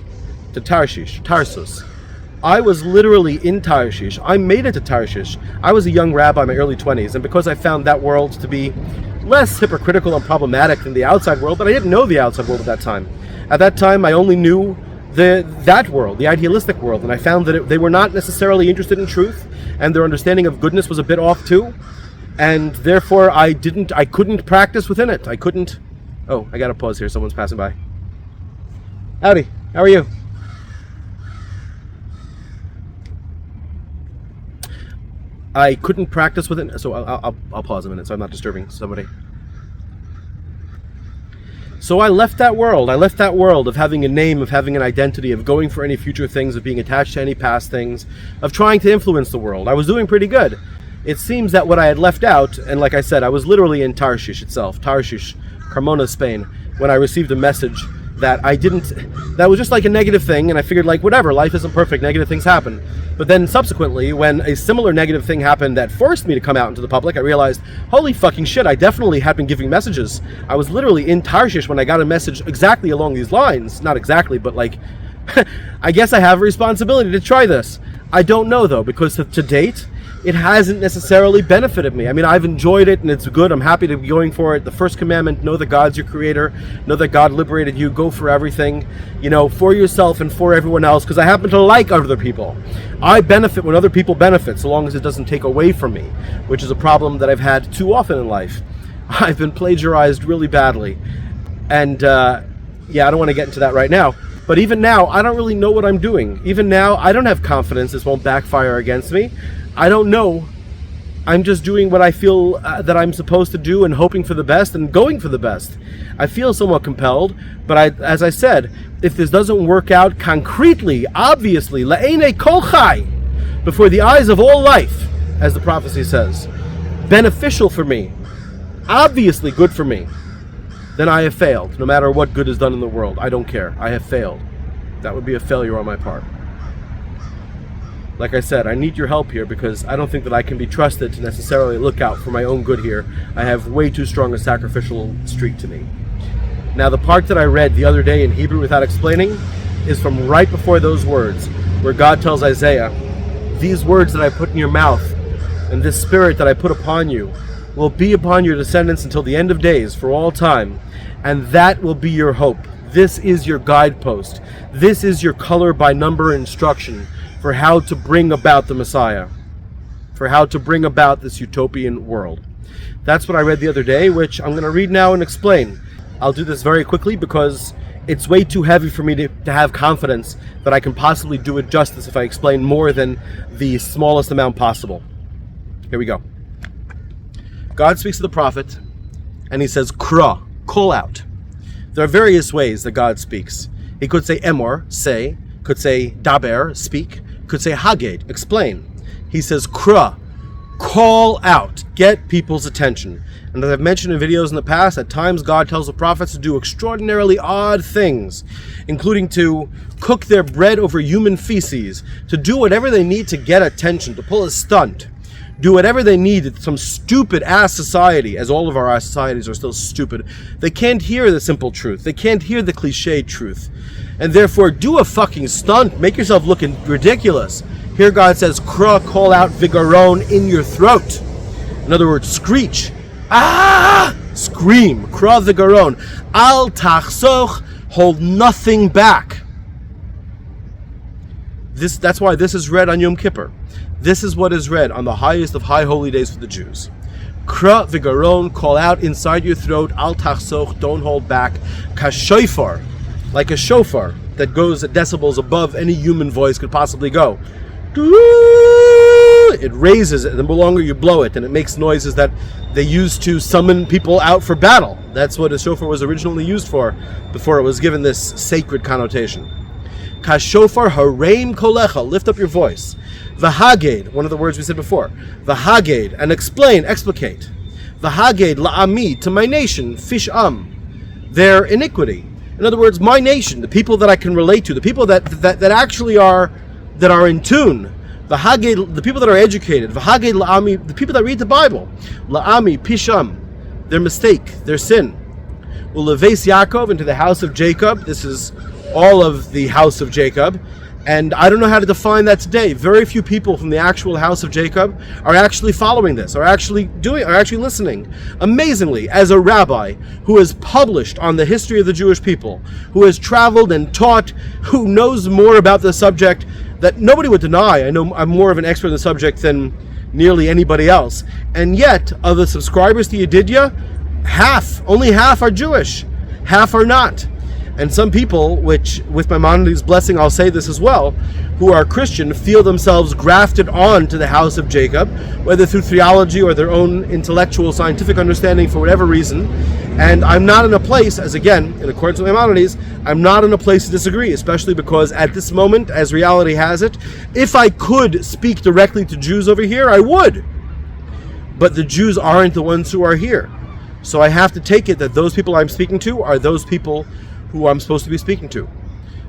I was literally in Tarshish. I made it to Tarshish. I was a young rabbi in my early 20s, and because I found that world to be less hypocritical and problematic than the outside world, but I didn't know the outside world at that time. At that time, I only knew that world, the idealistic world, and I found that they were not necessarily interested in truth, and their understanding of goodness was a bit off too. and therefore I couldn't practice within it. I couldn't. Oh, I got to pause here. Someone's passing by. Howdy. How are you? I couldn't practice with it, so I'll pause a minute so I'm not disturbing somebody. So I left that world. I left that world of having a name, of having an identity, of going for any future things, of being attached to any past things, of trying to influence the world. I was doing pretty good. It seems that what I had left out, and like I said, I was literally in Tarshish itself, Tarshish, Carmona, Spain, when I received a message that that was just like a negative thing, and I figured, like, whatever, life isn't perfect, negative things happen. But then subsequently, when a similar negative thing happened that forced me to come out into the public, I realized, holy fucking shit, I definitely had been giving messages. I was literally in Tarshish when I got a message exactly along these lines. Not exactly, but like, I guess I have a responsibility to try this. I don't know, though, because to date, it hasn't necessarily benefited me. I mean, I've enjoyed it and it's good. I'm happy to be going for it. The first commandment, know that God's your creator, know that God liberated you, go for everything, for yourself and for everyone else, because I happen to like other people. I benefit when other people benefit, so long as it doesn't take away from me, which is a problem that I've had too often in life. I've been plagiarized really badly. And I don't want to get into that right now. But even now, I don't really know what I'm doing. Even now, I don't have confidence this won't backfire against me. I don't know. I'm just doing what I feel that I'm supposed to do and hoping for the best and going for the best. I feel somewhat compelled, but as I said, if this doesn't work out concretely, obviously, la'enei kol chai, before the eyes of all life, as the prophecy says, beneficial for me, obviously good for me, then I have failed. No matter what good is done in the world, I don't care. I have failed. That would be a failure on my part. Like I said, I need your help here because I don't think that I can be trusted to necessarily look out for my own good here. I have way too strong a sacrificial streak to me. Now, the part that I read the other day in Hebrew without explaining is from right before those words, where God tells Isaiah, these words that I put in your mouth and this spirit that I put upon you will be upon your descendants until the end of days, for all time, and that will be your hope. This is your guidepost. This is your color by number instruction for how to bring about the Messiah, for how to bring about this utopian world. That's what I read the other day, which I'm going to read now and explain. I'll do this very quickly because it's way too heavy for me to have confidence that I can possibly do it justice if I explain more than the smallest amount possible. Here we go. God speaks to the prophet, and he says, Kra, call out. There are various ways that God speaks. He could say emor, say, could say daber, speak, could say haged, explain. He says kra, call out, get people's attention. And as I've mentioned in videos in the past, at times God tells the prophets to do extraordinarily odd things, including to cook their bread over human feces, to do whatever they need to get attention, to pull a stunt, do whatever they need in some stupid ass society, as all of our societies are still stupid. They can't hear the simple truth. They can't hear the cliched truth. And therefore, do a fucking stunt. Make yourself looking ridiculous. Here God says, Kra, call out vigaron in your throat. In other words, screech. Ah! Scream. Kra vigaron. Al tachsoch. Hold nothing back. That's why this is read on Yom Kippur. This is what is read on the highest of high holy days for the Jews. Kra vigaron, call out inside your throat. Al tachsoch, don't hold back. Kashoifar, like a shofar that goes at decibels above any human voice could possibly go. It raises it, and the longer you blow it, and it makes noises that they used to summon people out for battle. That's what a shofar was originally used for, before it was given this sacred connotation. Kashofar hareim kolecha, lift up your voice. V'haged, one of the words we said before. V'haged, and explain, explicate. V'haged la'ami, to my nation, fish'am, their iniquity. In other words, my nation, the people that I can relate to, the people that actually are in tune. V'haged, the people that are educated. V'haged la'ami, the people that read the Bible. La'ami pisham, their mistake, their sin. Uleves Yaakov, into the house of Jacob. This is all of the house of Jacob. And I don't know how to define that today. Very few people from the actual house of Jacob are actually following this, are actually listening. Amazingly, as a rabbi who has published on the history of the Jewish people, who has traveled and taught, who knows more about the subject that nobody would deny. I know I'm more of an expert in the subject than nearly anybody else. And yet, of the subscribers to Yedidya, only half are Jewish, half are not. And some people, which with Maimonides' blessing I'll say this as well, who are Christian, feel themselves grafted on to the house of Jacob, whether through theology or their own intellectual scientific understanding for whatever reason. And I'm not in a place, as again, in accordance with Maimonides, I'm not in a place to disagree, especially because at this moment, as reality has it, if I could speak directly to Jews over here, I would. But the Jews aren't the ones who are here. So I have to take it that those people I'm speaking to are those people who I'm supposed to be speaking to.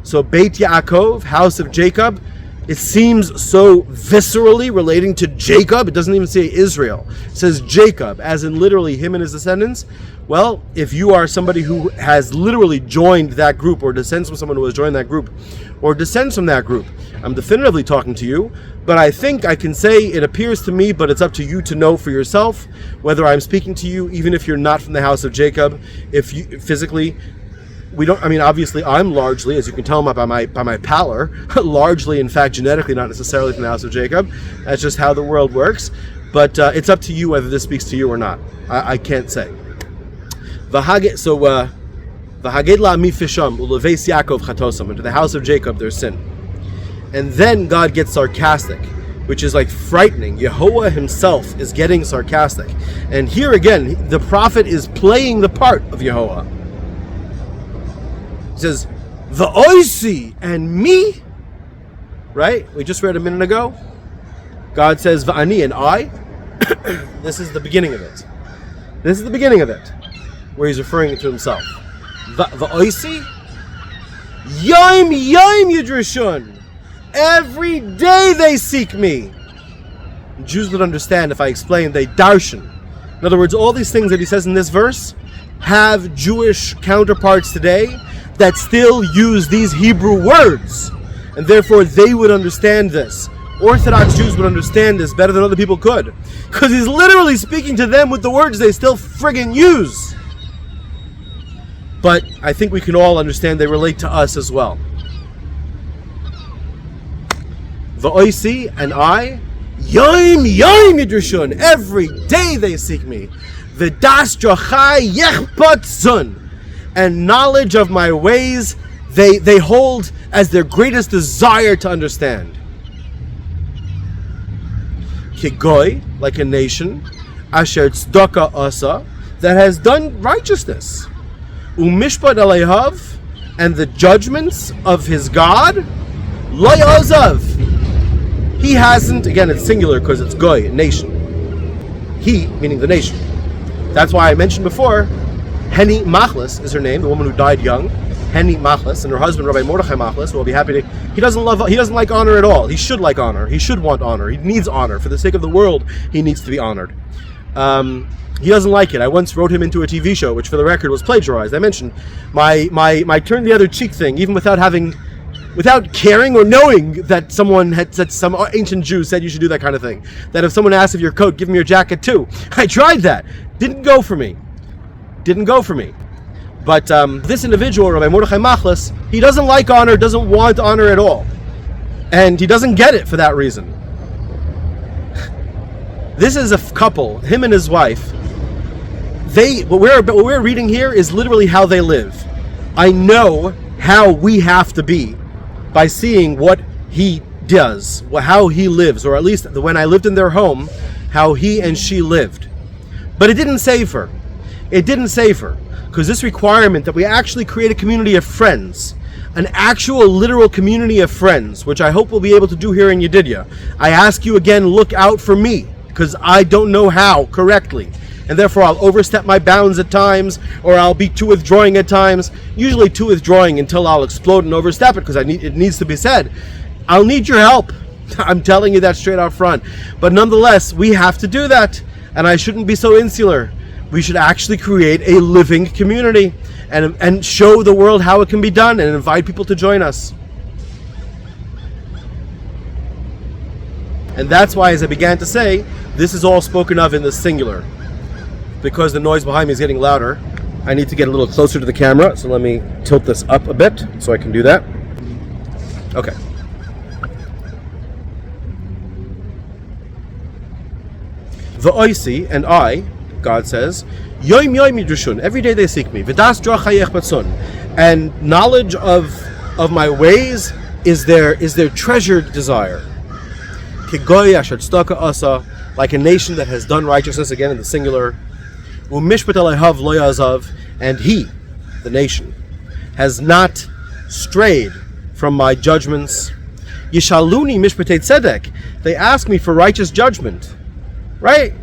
So Beit Yaakov, house of Jacob, it seems so viscerally relating to Jacob. It doesn't even say Israel. It says Jacob, as in literally him and his descendants. Well, if you are somebody who has literally joined that group, or descends from someone who has joined that group, or descends from that group, I'm definitively talking to you. But I think I can say it appears to me, but it's up to you to know for yourself whether I'm speaking to you, even if you're not from the house of Jacob. If you physically, we don't. I mean, obviously, I'm largely, as you can tell by my pallor, largely, in fact, genetically, not necessarily from the house of Jacob. That's just how the world works. But it's up to you whether this speaks to you or not. I can't say. So, v'haged la'ami fisham uleves Yaakov chatosam, into the house of Jacob their sin. And then God gets sarcastic, which is like frightening. Yehovah himself is getting sarcastic, and here again, the prophet is playing the part of Yehovah. He says, the oisi and me, right? We just read a minute ago. God says, va'ani and I. This is the beginning of it. This is the beginning of it, where he's referring to himself. Va'oisi, yom yidrishun. Every day they seek me. Jews would understand if I explained they darshan. In other words, all these things that he says in this verse have Jewish counterparts today that still use these Hebrew words, and therefore they would understand this. Orthodox Jews would understand this better than other people could, because he's literally speaking to them with the words they still friggin' use. But I think we can all understand they relate to us as well. Va'oisi and I, yom yidrishun, every day they seek me. V'das jochai yechpat zun, and knowledge of my ways they hold as their greatest desire to understand. Kigoy, like a nation, asher tzedakah asa, that has done righteousness. Umishpat aleihav, and the judgments of his God, lo yazav. He hasn't, again it's singular because it's goy, nation. He, meaning the nation. That's why I mentioned before, Henny Machlis is her name, the woman who died young. Henny Machlis, and her husband Rabbi Mordechai Machlis, who will be happy to. He doesn't like honor at all. He should like honor. He should want honor. He needs honor for the sake of the world. He needs to be honored. He doesn't like it. I once wrote him into a TV show, which for the record was plagiarized. I mentioned my turn the other cheek thing, even without caring or knowing that someone had said, some ancient Jew said you should do that kind of thing. That if someone asks if your coat, give them your jacket too. I tried that. Didn't go for me. But this individual, Rabbi Mordechai Machlis, he doesn't like honor, doesn't want honor at all. And he doesn't get it for that reason. This is a couple, him and his wife. What we're reading here is literally how they live. I know how we have to be by seeing what he does, how he lives, or at least when I lived in their home, how he and she lived. But it didn't save her. Because this requirement that we actually create a community of friends, an actual literal community of friends, which I hope we'll be able to do here in Yedidya. I ask you again, look out for me, because I don't know how correctly. And therefore I'll overstep my bounds at times, or I'll be too withdrawing at times, usually too withdrawing until I'll explode and overstep it, because it needs to be said. I'll need your help. I'm telling you that straight out front. But nonetheless, we have to do that, and I shouldn't be so insular. We should actually create a living community and show the world how it can be done and invite people to join us. And that's why, as I began to say, this is all spoken of in the singular. Because the noise behind me is getting louder, I need to get a little closer to the camera, so let me tilt this up a bit so I can do that. Okay. V'oisi, and I, God says, Yom Yom Yidrushun, every day they seek me. V'das drachayech batzon, and knowledge of my ways is their treasured desire. Kigoy asher tzedakah asa, like a nation that has done righteousness, again in the singular. U'mishpat alayhav lo yazav, and he, the nation, has not strayed from my judgments. Yishaluni mishpatei tzedek, they ask me for righteous judgment. Right?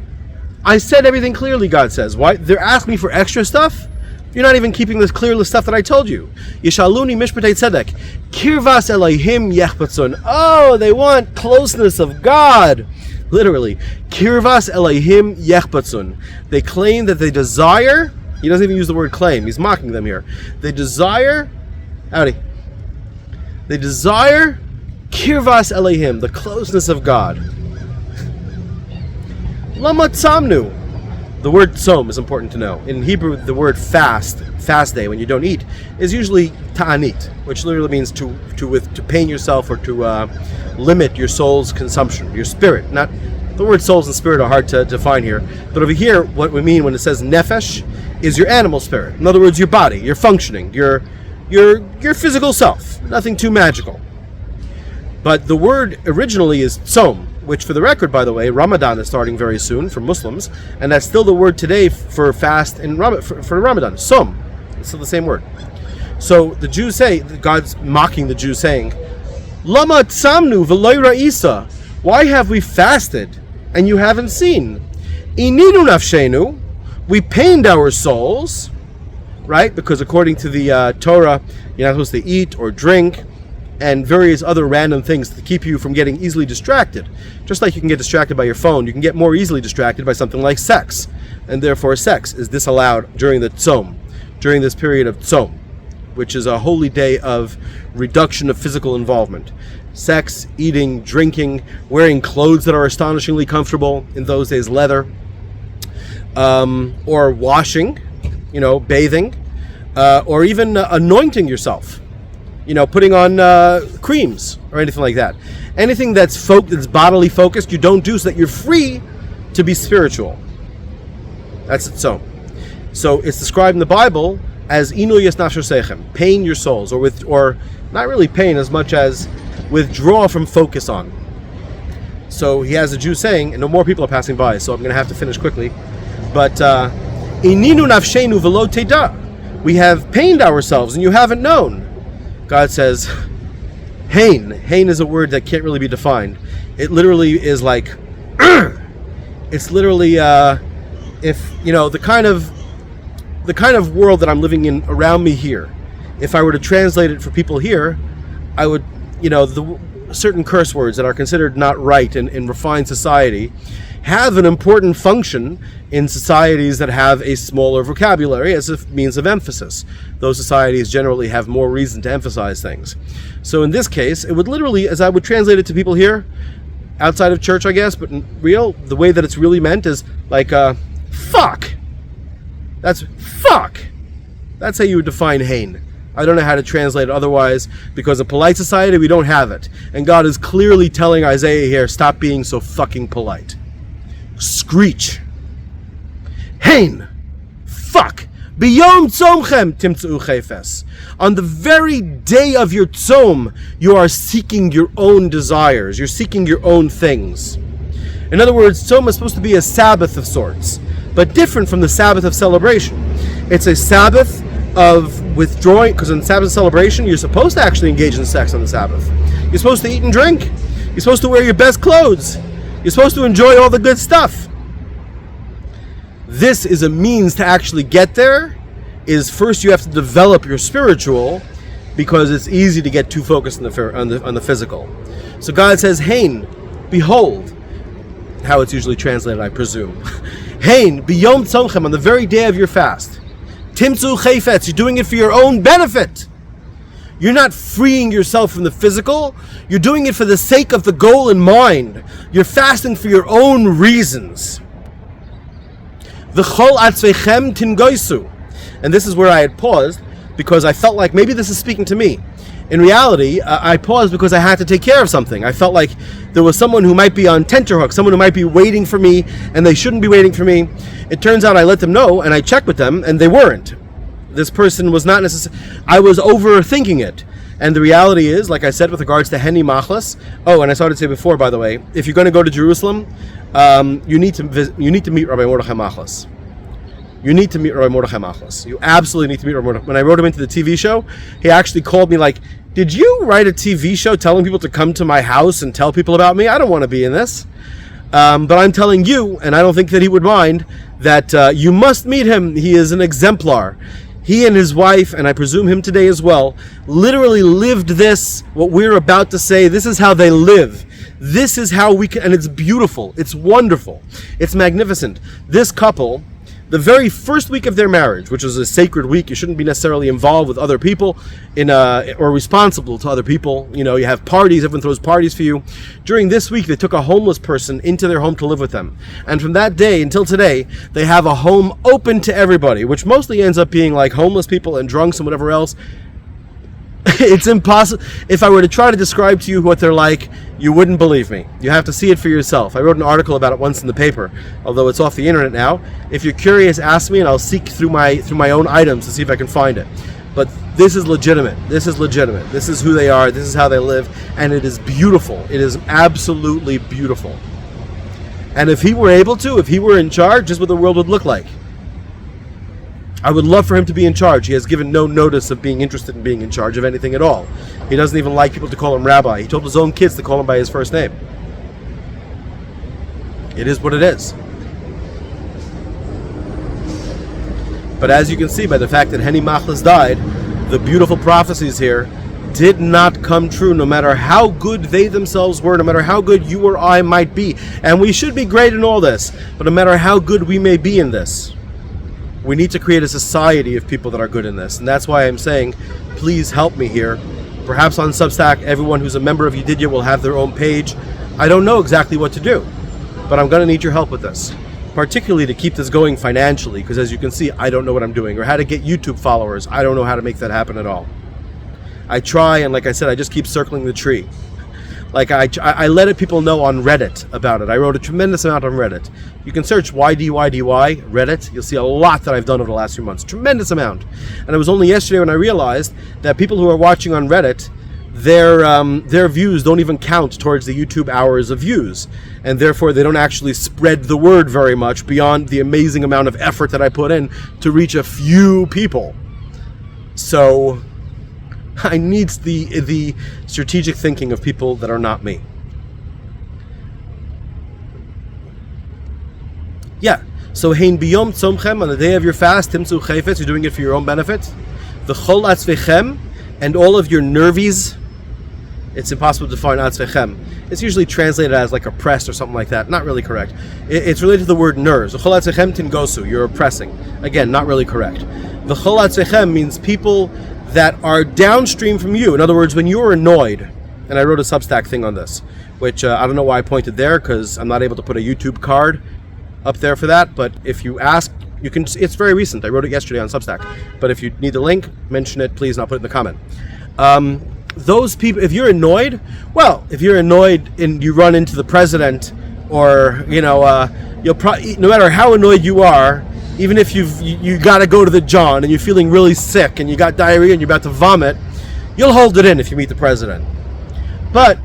I said everything clearly, God says. Why? They're asking me for extra stuff? You're not even keeping this clear list stuff that I told you. Yishaluni mishpatei tzedek. Kirvas elohim yechpatzon. Oh, they want closeness of God. Literally. Kirvas elohim yechpatzon. They claim that they desire, he doesn't even use the word claim, he's mocking them here. They desire, they desire kirvas elohim, the closeness of God. Lama tzamnu. The word tzom is important to know. In Hebrew, the word fast day, when you don't eat, is usually ta'anit, which literally means to pain yourself or to limit your soul's consumption, your spirit. Not the word souls and spirit are hard to define here, but over here, what we mean when it says nefesh is your animal spirit. In other words, your body, your functioning, your physical self. Nothing too magical. But the word originally is tzom, which, for the record, by the way, Ramadan is starting very soon for Muslims, and that's still the word today for fast in for Ramadan. Som, it's still the same word. So the Jews say, God's mocking the Jews, saying, "Lama tzamnu v'loy ra'isa." Why have we fasted and you haven't seen? Ininu nafshenu, we pained our souls, right? Because according to the Torah, you're not supposed to eat or drink and various other random things to keep you from getting easily distracted. Just like you can get distracted by your phone, you can get more easily distracted by something like sex. And therefore sex is disallowed during the tzom, during this period of tzom, which is a holy day of reduction of physical involvement. Sex, eating, drinking, wearing clothes that are astonishingly comfortable, in those days leather, or washing, bathing, or even anointing yourself. Putting on creams or anything like that. Anything that's bodily focused, you don't do so that you're free to be spiritual. That's it. So it's described in the Bible as inu yasnashosechem, pain your souls, or not really pain as much as withdraw from focus on. So he has a Jew saying, and no more people are passing by, so I'm going to have to finish quickly. But ininu nafshenu v'lo teda, we have pained ourselves and you haven't known. God says, hain. Hain is a word that can't really be defined. It literally is like, it's literally, the kind of world that I'm living in around me here. If I were to translate it for people here, I would, the certain curse words that are considered not right in refined society have an important function in societies that have a smaller vocabulary as a means of emphasis. Those societies generally have more reason to emphasize things. So in this case, it would literally, as I would translate it to people here, outside of church, I guess, but in real, the way that it's really meant is like, fuck. That's fuck. That's how you would define hain. I don't know how to translate it otherwise, because in polite society, we don't have it. And God is clearly telling Isaiah here, stop being so fucking polite. Screech. Hain. Fuck. Biyom tzomchem timtzu chefes. On the very day of your tzom, you are seeking your own desires. You're seeking your own things. In other words, tzom is supposed to be a Sabbath of sorts, but different from the Sabbath of celebration. It's a Sabbath of withdrawing, because in Sabbath celebration, you're supposed to actually engage in sex on the Sabbath. You're supposed to eat and drink. You're supposed to wear your best clothes. You're supposed to enjoy all the good stuff. This is a means to actually get there. Is first you have to develop your spiritual, because it's easy to get too focused on the physical. So God says, Hain, behold, how it's usually translated, I presume. Hain, biyom tzomchem, on the very day of your fast. Timtzu chayfetz, you're doing it for your own benefit. You're not freeing yourself from the physical. You're doing it for the sake of the goal in mind. You're fasting for your own reasons. V'chol atzvechem tingoisu. And this is where I had paused, because I felt like maybe this is speaking to me. In reality, I paused because I had to take care of something. I felt like there was someone who might be on tenterhooks, someone who might be waiting for me, and they shouldn't be waiting for me. It turns out I let them know, and I checked with them, and they weren't. This person was not necessarily... I was overthinking it. And the reality is, like I said, with regards to Henny Machlas... Oh, and I started to say before, by the way, if you're going to go to Jerusalem, you need to meet Rabbi Mordechai Machlas. You need to meet Rabbi Mordechai Machlas. You absolutely need to meet Rabbi Mordechai. When I wrote him into the TV show, he actually called me like, did you write a TV show telling people to come to my house and tell people about me? I don't want to be in this. But I'm telling you, and I don't think that he would mind, that you must meet him. He is an exemplar. He and his wife, and I presume him today as well, literally lived this, what we're about to say. This is how they live. This is how we can, and it's beautiful. It's wonderful. It's magnificent. This couple... The very first week of their marriage, which was a sacred week, you shouldn't be necessarily involved with other people or responsible to other people. You know, you have parties, everyone throws parties for you. During this week, they took a homeless person into their home to live with them. And from that day until today, they have a home open to everybody, which mostly ends up being like homeless people and drunks and whatever else. It's impossible. If I were to try to describe to you what they're like, you wouldn't believe me. You have to see it for yourself. I wrote an article about it once in the paper, although it's off the internet now. If you're curious, ask me and I'll seek through my own items to see if I can find it. But this is legitimate. This is legitimate. This is who they are. This is how they live. And it is beautiful. It is absolutely beautiful. And if he were able to, if he were in charge, this is what the world would look like. I would love for him to be in charge. He has given no notice of being interested in being in charge of anything at all. He doesn't even like people to call him rabbi. He told his own kids to call him by his first name. It is what it is. But as you can see by the fact that Henny Machlas died, the beautiful prophecies here did not come true, no matter how good they themselves were, no matter how good you or I might be. And we should be great in all this, but no matter how good we may be in this, we need to create a society of people that are good in this. And that's why I'm saying, please help me here. Perhaps on Substack, everyone who's a member of Yedidya will have their own page. I don't know exactly what to do, but I'm going to need your help with this. Particularly to keep this going financially, because as you can see, I don't know what I'm doing. Or how to get YouTube followers. I don't know how to make that happen at all. I try, and like I said, I just keep circling the tree. Like I let people know on Reddit about it. I wrote a tremendous amount on Reddit. You can search YDYDY Reddit. You'll see a lot that I've done over the last few months. Tremendous amount. And it was only yesterday when I realized that people who are watching on Reddit, their views don't even count towards the YouTube hours of views. And therefore they don't actually spread the word very much beyond the amazing amount of effort that I put in to reach a few people. So I need the strategic thinking of people that are not me. Yeah, so hein biyom tzomchem, on the day of your fast, timtzu chayfetz, you're doing it for your own benefit. The chol atzvechem, and all of your nervies. It's impossible to define atzvechem. It's usually translated as like oppressed or something like that. Not really correct. It's related to the word nerves. The chol atzvechem tingosu, you're oppressing. Again, not really correct. The chol atzvechem means people that are downstream from you. In other words, when you're annoyed, and I wrote a Substack thing on this, which I don't know why I pointed there, because I'm not able to put a YouTube card up there for that, but if you ask, you can. It's very recent. I wrote it yesterday on Substack. But if you need the link, mention it, please, and I'll put it in the comment. Those people, if you're annoyed, well, if you're annoyed and you run into the president, or, you'll probably, no matter how annoyed you are, even if you got to go to the John and you're feeling really sick and you got diarrhea and you're about to vomit, you'll hold it in if you meet the president. But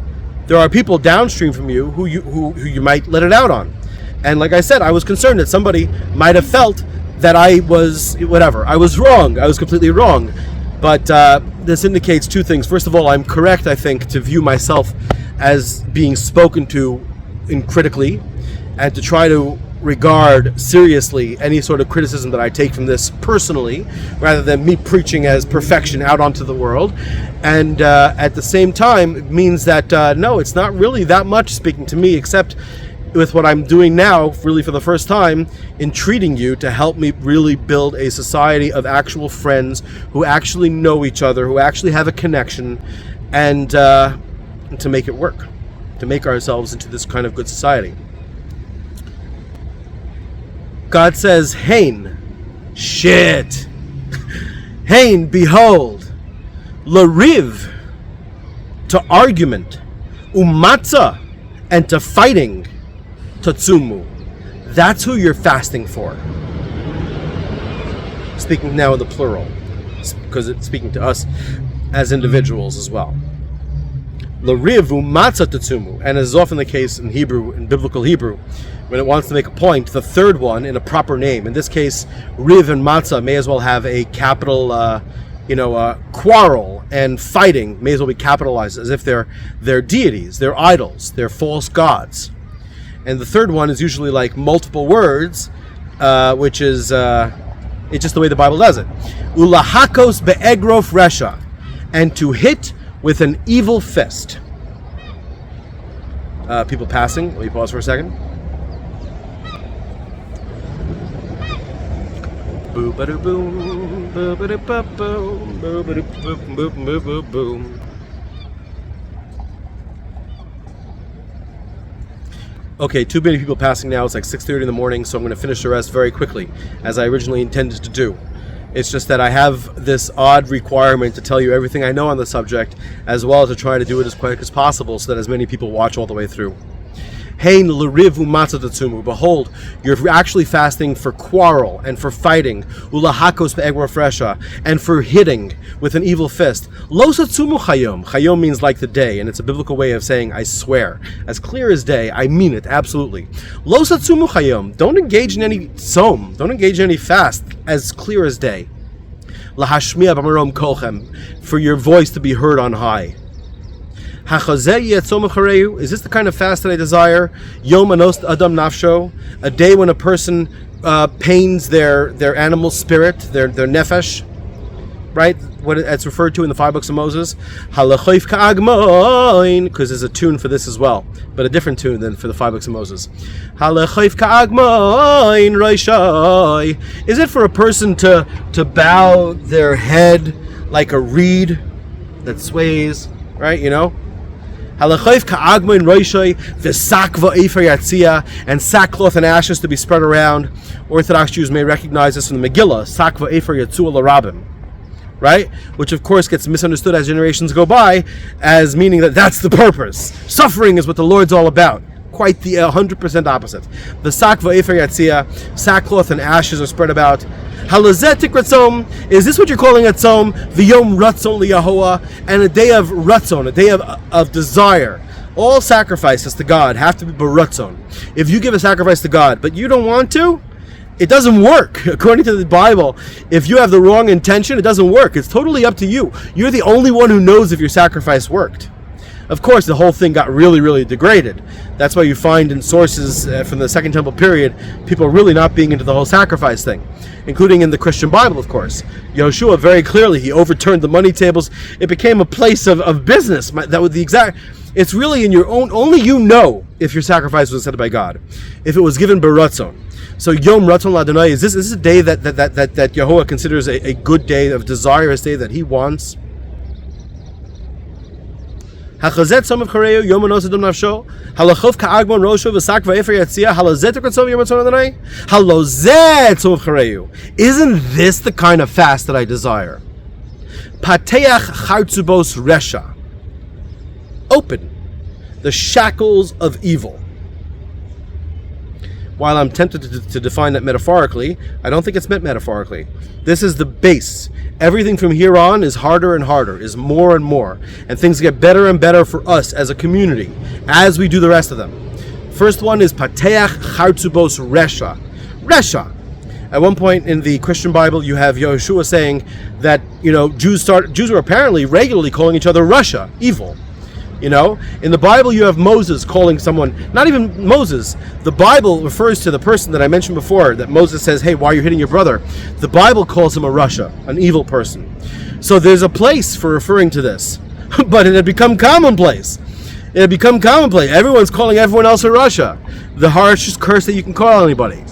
there are people downstream from you who you might let it out on. And like I said, I was concerned that somebody might have felt that I was wrong. I was completely wrong. But this indicates two things. First of all, I'm correct, I think, to view myself as being spoken to critically, and to try to regard seriously any sort of criticism that I take from this personally, rather than me preaching as perfection out onto the world. And at the same time, it means that no, it's not really that much speaking to me, except with what I'm doing now, really for the first time, in treating you to help me really build a society of actual friends who actually know each other, who actually have a connection, and to make it work, to make ourselves into this kind of good society. God says, Hein, shit. Hein, behold, Lariv, to argument, umatzah, and to fighting, tatsumu. That's who you're fasting for. Speaking now in the plural, because it's speaking to us as individuals as well. L'rivu matzah tatsumu, and as is often the case in Hebrew, in biblical Hebrew, when it wants to make a point, the third one in a proper name. In this case, riv and matzah may as well have a capital, quarrel, and fighting may as well be capitalized as if they're deities, they're idols, they're false gods. And the third one is usually like multiple words, which is it's just the way the Bible does it. Ulahakos be'egrof resha, and to hit with an evil fist. People passing. Let me pause for a second. Boo-ba-doo-boom, boo-ba-doo-ba-boom, boo-ba-doo-boom-boom-boom-boom. Okay, too many people passing now. It's like 6:30 in the morning, so I'm going to finish the rest very quickly, as I originally intended to do. It's just that I have this odd requirement to tell you everything I know on the subject, as well as to try to do it as quick as possible so that as many people watch all the way through. Hein l'rivu matzah tatsumu. Behold, you're actually fasting for quarrel and for fighting, ulahakos be'egrof resha, and for hitting with an evil fist. Lo tatsumu chayom. Chayom means like the day, and it's a biblical way of saying I swear. As clear as day, I mean it, absolutely. Lo tatsumu chayom. Don't engage in any tzom. Don't engage in any fast, as clear as day. Lahashmiya b'marom kolchem. For your voice to be heard on high. Is this the kind of fast that I desire? Yom anos adam nafsho, a day when a person pains their animal spirit, their nefesh, right? What it's referred to in the 5 books of Moses. Halachayf ka'agmoin, because there's a tune for this as well, but a different tune than for the 5 books of Moses. Halachayf ka'agmoin roishai. Is it for a person to bow their head like a reed that sways, right? You know. Halachayf ka'agmoin roishai v'sakva efer yatzia, and sackcloth and ashes to be spread around. Orthodox Jews may recognize this from the Megillah, sakva efer yatzua l'rabim, right? Which of course gets misunderstood as generations go by as meaning that that's the purpose. Suffering is what the Lord's all about. Quite the 100% opposite. The sakva efer yatzia, sackcloth and ashes are spread about. Halazetik ratzon, is this what you're calling a tzom? V'yom ratzon liyahoah, and a day of ratzon, a day of desire. All sacrifices to God have to be baratzon. If you give a sacrifice to God, but you don't want to, it doesn't work. According to the Bible, if you have the wrong intention, it doesn't work. It's totally up to you. You're the only one who knows if your sacrifice worked. Of course, the whole thing got really, really degraded. That's why you find in sources from the Second Temple period, people really not being into the whole sacrifice thing, including in the Christian Bible, of course. Yoshua, very clearly, he overturned the money tables. It became a place of business. That was the exact. It's really in your own. Only you know if your sacrifice was accepted by God, if it was given baratzon. So Yom Ratzon L'Adonai, is this a day that Yehovah considers a good day of desire, a day that He wants? Hachazet Som of Chareu Yom Anos Adom Nafsho Halachov Ka'agmon Rosho V'Sak Va'efer Yatzia Halazet Ratzon Yom Ratzon Adonai Halozet Som of Chareu. Isn't this the kind of fast that I desire? Pateach Chartzubos Resha. Open the shackles of evil. While I'm tempted to define that metaphorically, I don't think it's meant metaphorically. This is the base. Everything from here on is harder and harder, is more and more. And things get better and better for us as a community, as we do the rest of them. First one is Pateach Chartzubos Resha. Resha. At one point in the Christian Bible, you have Yeshua saying that, Jews were apparently regularly calling each other Russia, evil. In the Bible you have Moses calling someone, not even Moses, the Bible refers to the person that I mentioned before, that Moses says, hey, why are you hitting your brother? The Bible calls him a Rasha, an evil person. So there's a place for referring to this, but it had become commonplace. Everyone's calling everyone else a Rasha, the harshest curse that you can call anybody.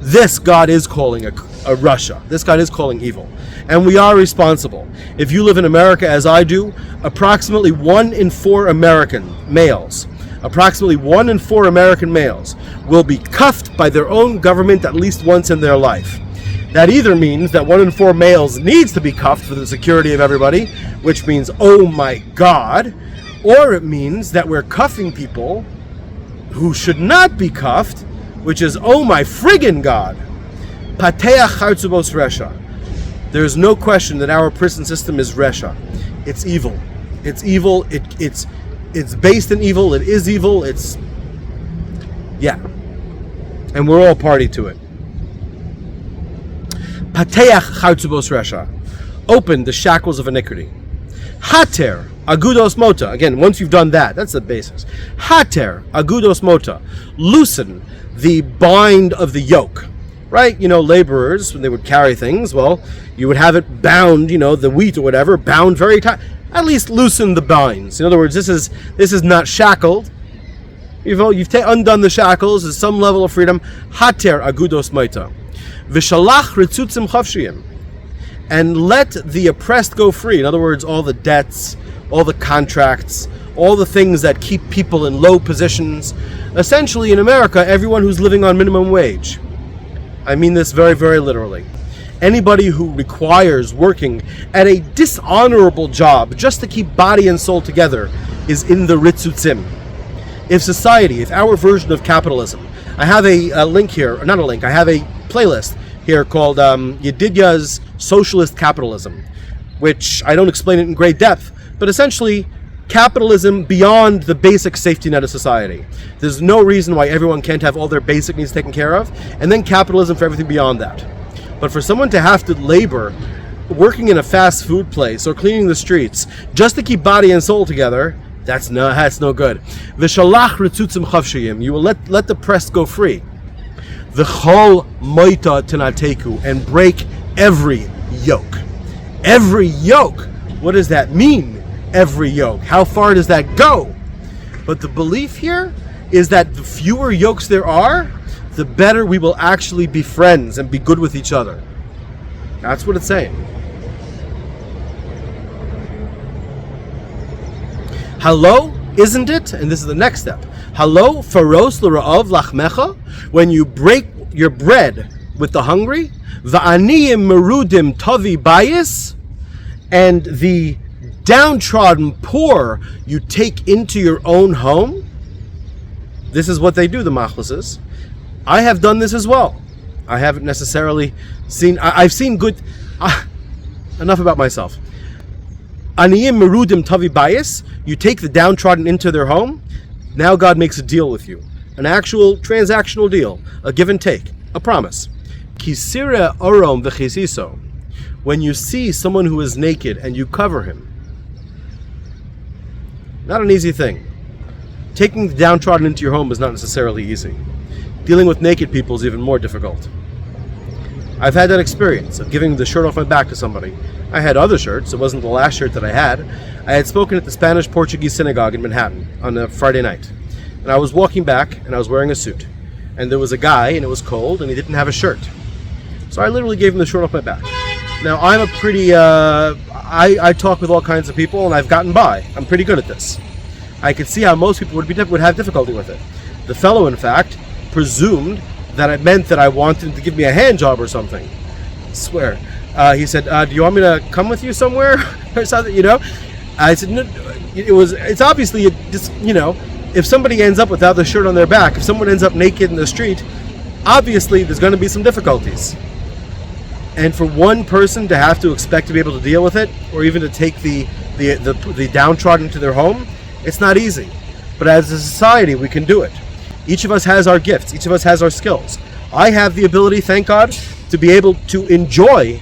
This God is calling a Rasha. This God is calling evil. And we are responsible. If you live in America as I do, approximately 1 in 4 American males will be cuffed by their own government at least once in their life. That either means that 1 in 4 males needs to be cuffed for the security of everybody, which means, oh my God, Or it means that we're cuffing people who should not be cuffed, which is, oh my friggin' God. Pateach chartzubos resha. There's no question that our prison system is resha. It's evil. It's evil. It's based in evil. It is evil. And we're all party to it. Pateach chartzubos resha. Open the shackles of iniquity. Hater agudos mota. Again, once you've done that, that's the basics. Hater agudos mota. Loosen the bind of the yoke. Right? Laborers, when they would carry things, well, you would have it bound, the wheat or whatever, bound very tight. At least loosen the binds. In other words, this is not shackled. You've undone the shackles. There's some level of freedom. Hater agudos mota. Vishalach ritzutzim chavshiyim. And let the oppressed go free. In other words, all the debts, all the contracts, all the things that keep people in low positions. Essentially, in America, everyone who's living on minimum wage. I mean this very, very literally. Anybody who requires working at a dishonorable job just to keep body and soul together is in the ritzutzim. If our version of capitalism, I have a link here, or not a link, I have a playlist here called Yedidya's Socialist Capitalism, which I don't explain it in great depth, but essentially capitalism beyond the basic safety net of society. There's no reason why everyone can't have all their basic needs taken care of, and then capitalism for everything beyond that. But for someone to have to labor working in a fast food place or cleaning the streets just to keep body and soul together, that's no good. V'shalach ritzutzim chavshiyim. You will let the press go free. V'chol moita tenateku, and break every yoke. Every yoke. What does that mean? Every yoke. How far does that go? But the belief here is that the fewer yokes there are, the better we will actually be friends and be good with each other. That's what it's saying. Hello, isn't it? And this is the next step. Hello, faros l'ra'av lachmecha. When you break your bread with the hungry, va'aniyim merudim tavi bayis, and the downtrodden poor you take into your own home. This is what they do, the machlises. I have done this as well. I haven't necessarily seen, I've seen good, enough about myself. Aniyim merudim tavi bayis, you take the downtrodden into their home. Now God makes a deal with you. An actual transactional deal, a give and take, a promise. Kisira orom v'chisiso. When you see someone who is naked and you cover him. Not an easy thing. Taking the downtrodden into your home is not necessarily easy. Dealing with naked people is even more difficult. I've had that experience of giving the shirt off my back to somebody. I had other shirts. It wasn't the last shirt that I had. I had spoken at the Spanish-Portuguese synagogue in Manhattan on a Friday night. And I was walking back and I was wearing a suit. And there was a guy and it was cold and he didn't have a shirt. So I literally gave him the shirt off my back. Now I'm a pretty, I talk with all kinds of people and I've gotten by. I'm pretty good at this. I could see how most people would have difficulty with it. The fellow, in fact, presumed that it meant that I wanted him to give me a hand job or something. I swear. He said, do you want me to come with you somewhere? Or something, I said, no, it's obviously, if somebody ends up without the shirt on their back, if someone ends up naked in the street, obviously there's going to be some difficulties. And for one person to have to expect to be able to deal with it, or even to take the downtrodden to their home, it's not easy. But as a society, we can do it. Each of us has our gifts. Each of us has our skills. I have the ability, thank God, to be able to enjoy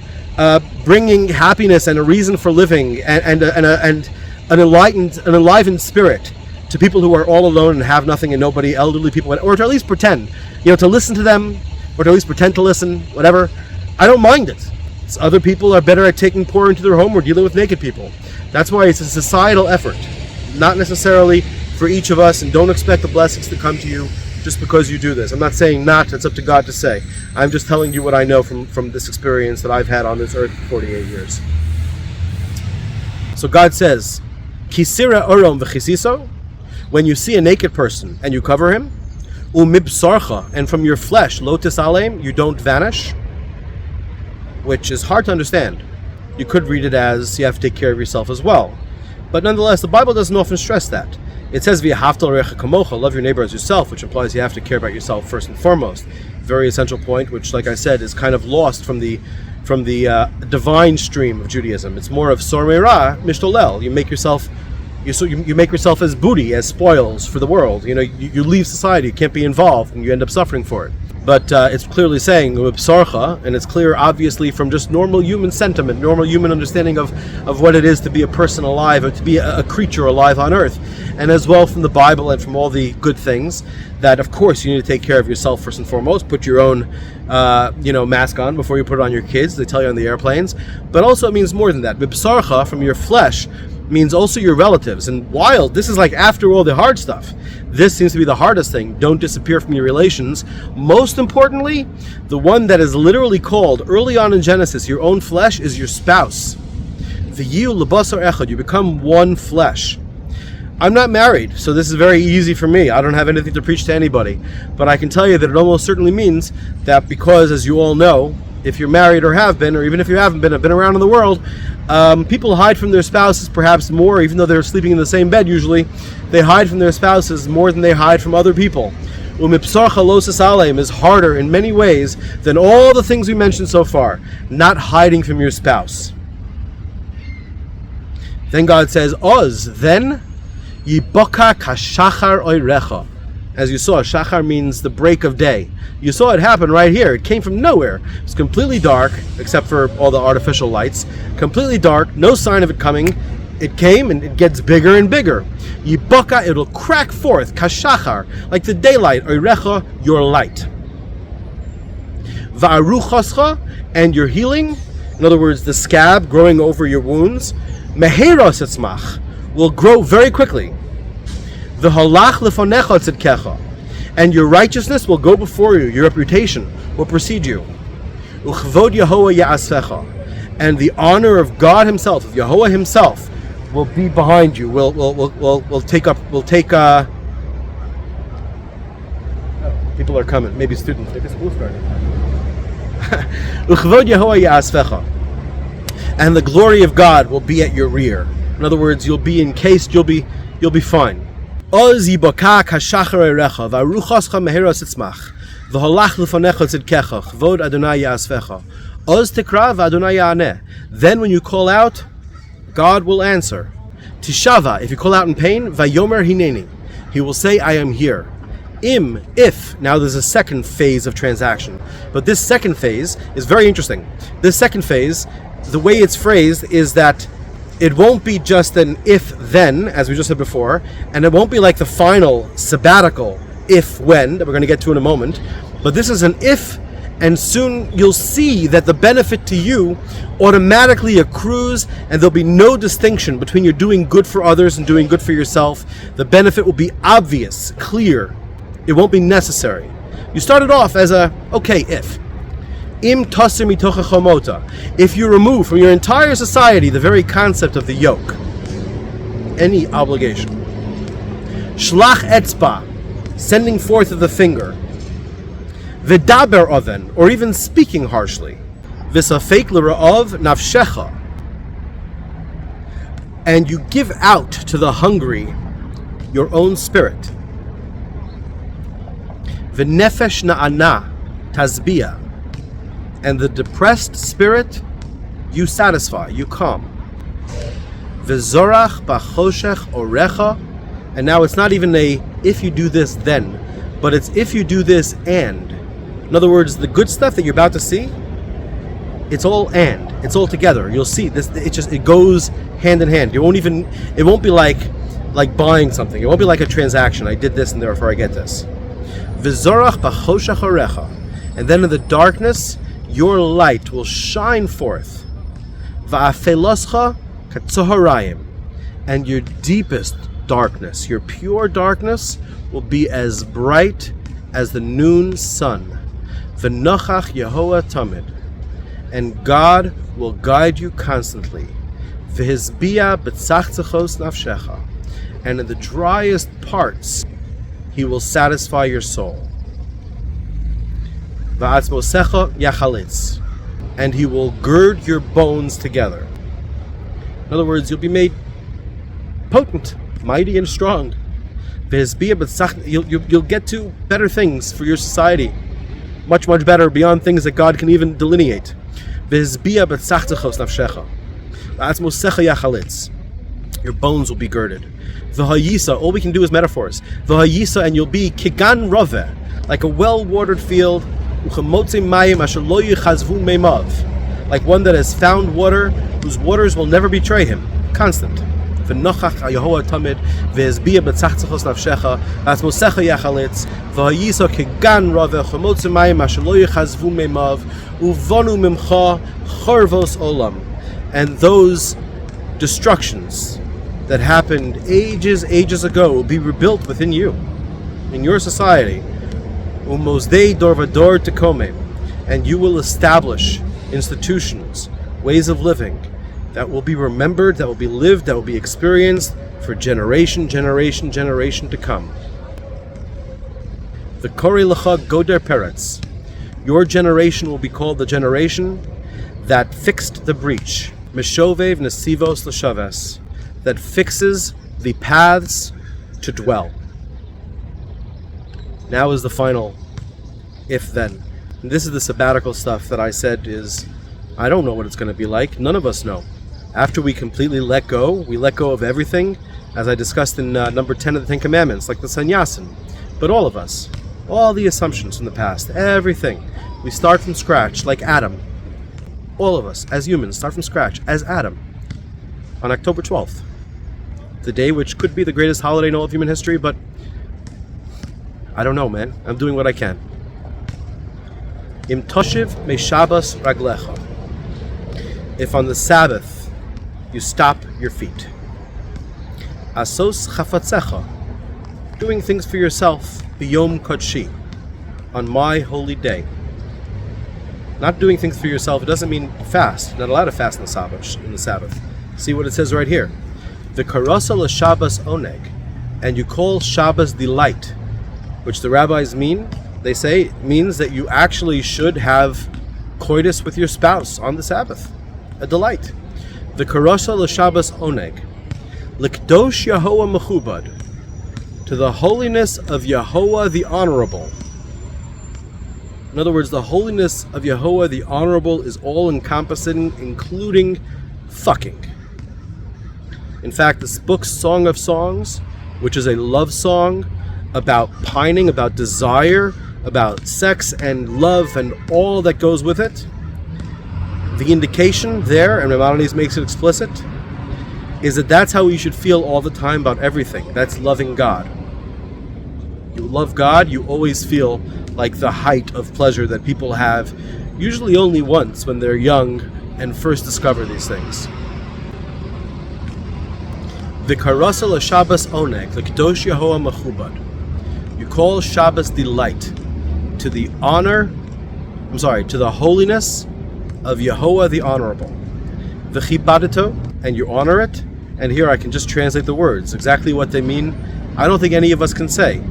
bringing happiness and a reason for living and an enlivened spirit to people who are all alone and have nothing and nobody, elderly people, or to at least pretend, to listen to them, or to at least pretend to listen, whatever. I don't mind it. Other people are better at taking poor into their home or dealing with naked people. That's why it's a societal effort, not necessarily for each of us, and don't expect the blessings to come to you just because you do this. I'm not saying not, it's up to God to say. I'm just telling you what I know from this experience that I've had on this earth for 48 years. So God says, Kisira orom v'chisiso, when you see a naked person and you cover him, umibsarcha, and from your flesh, lo tisalem, you don't vanish, which is hard to understand. You could read it as you have to take care of yourself as well. But nonetheless, the Bible doesn't often stress that. It says, "V'ahavta l'recha kamocha," love your neighbor as yourself, which implies you have to care about yourself first and foremost. Very essential point, which, like I said, is kind of lost from the divine stream of Judaism. It's more of sormei ra mishtolel. You make yourself as booty, as spoils for the world. You leave society, you can't be involved, and you end up suffering for it. But it's clearly saying ubsarcha, and it's clear, obviously, from just normal human sentiment, normal human understanding of what it is to be a person alive, or to be a creature alive on earth, and as well from the Bible and from all the good things, that of course you need to take care of yourself first and foremost. Put your own mask on before you put it on your kids. They tell you on the airplanes. But also it means more than that. Ubsarcha, from your flesh, means also your relatives. And while this is like after all the hard stuff, this seems to be the hardest thing. Don't disappear from your relations. Most importantly, the one that is literally called early on in Genesis, your own flesh, is your spouse. V'yiu lebasar echad, you become one flesh. I'm not married, so this is very easy for me. I don't have anything to preach to anybody. But I can tell you that it almost certainly means that, because, as you all know, if you're married or have been, or even if you haven't been, have been around in the world, people hide from their spouses perhaps more, even though they're sleeping in the same bed usually. They hide from their spouses more than they hide from other people. Umipsarcha lo sasaleim is harder in many ways than all the things we mentioned so far. Not hiding from your spouse. Then God says, Oz, then, yiboka kashachar oirecha. As you saw, shachar means the break of day. You saw it happen right here. It came from nowhere. It's completely dark, except for all the artificial lights. Completely dark, no sign of it coming. It came, and it gets bigger and bigger. Yiboka, it'll crack forth, kashachar, like the daylight, oirecha, your light. Va'aruchascha, and your healing, in other words, the scab growing over your wounds, meheros etzmach, will grow very quickly. V'halach lefonecha tzidkecha, and your righteousness will go before you, your reputation will precede you. Uchvod Yehovah ya'asvecha, and the honor of God Himself, of Yehovah Himself, will be behind you. We'll take. People are coming. Maybe students. Maybe school started. Uchvod Yehovah ya'asvecha, and the glory of God will be at your rear. In other words, you'll be encased. You'll be fine. Oz yiboka kashachar erecha v'aruchascha meheros etzmach v'holach lefonecha tzidkecha chvod Adonai ya'asvecha oz tikra v'Adonai ya'aneh. Then when you call out, God will answer. Tishava, if you call out in pain, vayomer hineni, He will say, I am here. If, now there's a second phase of transaction, but this second phase is very interesting. This second phase, the way it's phrased is that it won't be just an if-then, as we just said before, and it won't be like the final sabbatical if-when that we're going to get to in a moment, but this is an if, and soon you'll see that the benefit to you automatically accrues, and there'll be no distinction between you doing good for others and doing good for yourself. The benefit will be obvious, clear. It won't be necessary. You started off as a, okay, if. Im tasir mitocha chomota. If you remove from your entire society the very concept of the yoke, any obligation. Shlach etzba, sending forth of the finger. V'daber oven, or even speaking harshly. V'safek l'ra'ov nafshecha, and you give out to the hungry your own spirit. V'nefesh na'ana tazbia, and the depressed spirit you satisfy, you calm. V'zorach b'choshech orecha, and now it's not even a if you do this then, but it's if you do this and. In other words, the good stuff that you're about to see, it's all and. It's all together. You'll see this. It goes hand in hand. It won't be like buying something. It won't be like a transaction. I did this and therefore I get this. V'zorach b'choshech orecha, and then in the darkness your light will shine forth. Va'afeloscha katzoharayim, and your deepest darkness, your pure darkness, will be as bright as the noon sun. V'nochach Yehovah tamid, and God will guide you constantly. V'hizbia b'tzachtzachos nafshecha, and in the driest parts He will satisfy your soul. V'atzmosecha yachalitz, and He will gird your bones together. In other words, you'll be made potent, mighty, and strong. You'll get to better things for your society, much, much better, beyond things that God can even delineate. Your bones will be girded. All we can do is metaphors. And you'll be kigan rove, like a well-watered field, like one that has found water, whose waters will never betray him. Constant. And those destructions that happened ages ago will be rebuilt within you, in your society. And you will establish institutions, ways of living that will be remembered, that will be lived, that will be experienced for generation to come. The Kori Lecha Goder Peretz. Your generation will be called the generation that fixed the breach. Meshovev Nesivos L'Shaves. That fixes the paths to dwell. Now is the final if then. And this is the sabbatical stuff that I said is, I don't know what it's going to be like. None of us know. After we completely let go, we let go of everything, as I discussed in number 10 of the 10 Commandments, like the sannyasin. But all of us, all the assumptions from the past, everything. We start from scratch, like Adam. All of us, as humans, start from scratch, as Adam, on October 12th. The day which could be the greatest holiday in all of human history, but I don't know, man. I'm doing what I can. Im toshiv me Shabbos raglecha. If on the Sabbath you stop your feet. Asos chafatzecha. Doing things for yourself, biyom kodshi, on my holy day. Not doing things for yourself, it doesn't mean fast. You're not allowed to fast in the Sabbath. See what it says right here. The karasa l'Shabbos oneg, and you call Shabbos delight, which the rabbis mean, they say, means that you actually should have coitus with your spouse on the Sabbath. A delight. The karasa l'Shabbos oneg, l'kdosh Yehovah mechubad, to the holiness of Yehovah the Honorable. In other words, the holiness of Yehovah the Honorable is all-encompassing, including fucking. In fact, this book's Song of Songs, which is a love song about pining, about desire, about sex and love and all that goes with it, the indication there, and Maimonides makes it explicit, is that that's how you should feel all the time about everything. That's loving God. You love God, you always feel like the height of pleasure that people have, usually only once when they're young and first discover these things. The karasa l'Shabbos oneg, l'kdosh Yehovah mechubad. You call Shabbos delight, to the holiness of Yehovah the Honorable. V'chibadato, and you honor it. And here I can just translate the words, exactly what they mean. I don't think any of us can say.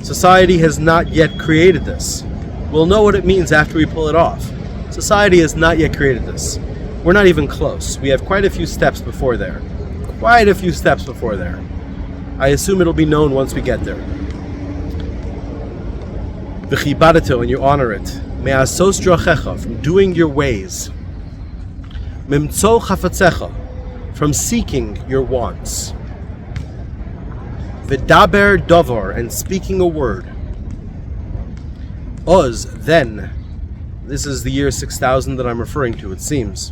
Society has not yet created this. We'll know what it means after we pull it off. Society has not yet created this. We're not even close. We have quite a few steps before there. I assume it'll be known once we get there. V'chibadato, and you honor it. Me'asos drachecha, from doing your ways. Mimtzo chafatzecha, from seeking your wants. V'daber dovor, and speaking a word. Oz, then. This is the year 6000 that I'm referring to, it seems.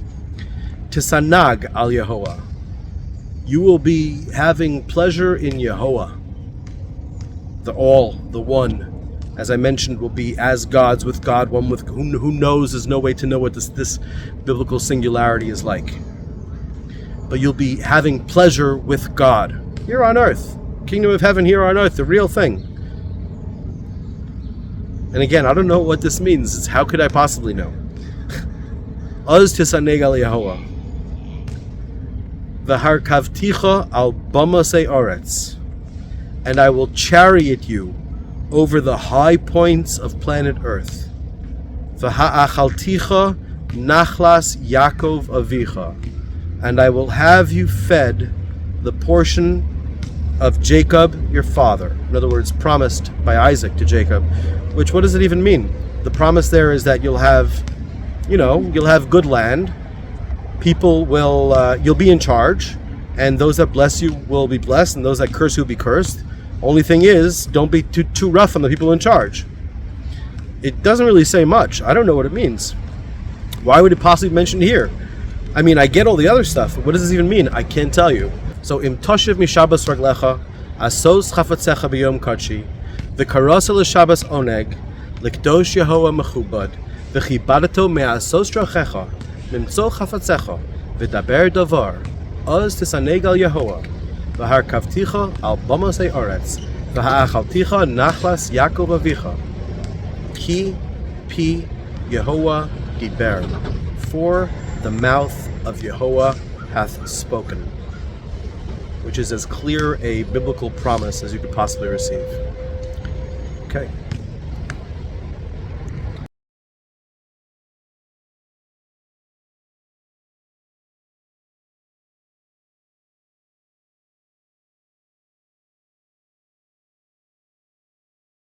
Tisanag al Yehovah. You will be having pleasure in Yehovah. The all, the one, as I mentioned, will be as gods with God, one with who knows. There's no way to know what this biblical singularity is like. But you'll be having pleasure with God here on earth. Kingdom of heaven here on earth, the real thing. And again, I don't know what this means. It's how could I possibly know? Az tisaneg al Yehovah. V'harkavticha al bamasei oretz, and I will chariot you over the high points of planet Earth. V'ha'achalticha nachlas Yaakov avicha, and I will have you fed the portion of Jacob your father. In other words, promised by Isaac to Jacob. Which, what does it even mean? The promise there is that you'll have good land. People will, you'll be in charge, and those that bless you will be blessed, and those that curse you will be cursed. Only thing is, don't be too rough on the people in charge. It doesn't really say much. I don't know what it means. Why would it possibly mention here? I mean, I get all the other stuff, but what does this even mean? I can't tell you. So, im toshiv mishabas raglecha, asos chafatzecha b'yom kachi, v'karasa l'shabas oneg, likdosh Yehoah mechubad, v'chibadato me'asos drachecha, mimtzo chafatzecha, v'daber davar, oz tisaneg al Yehoah, v'har kavticha al bamos ha'aretz, v'ha'achalticha nachlas Yaakov avicha, ki pi Yehoah diber, for the mouth of Yehoah hath spoken. Which is as clear a biblical promise as you could possibly receive. Okay.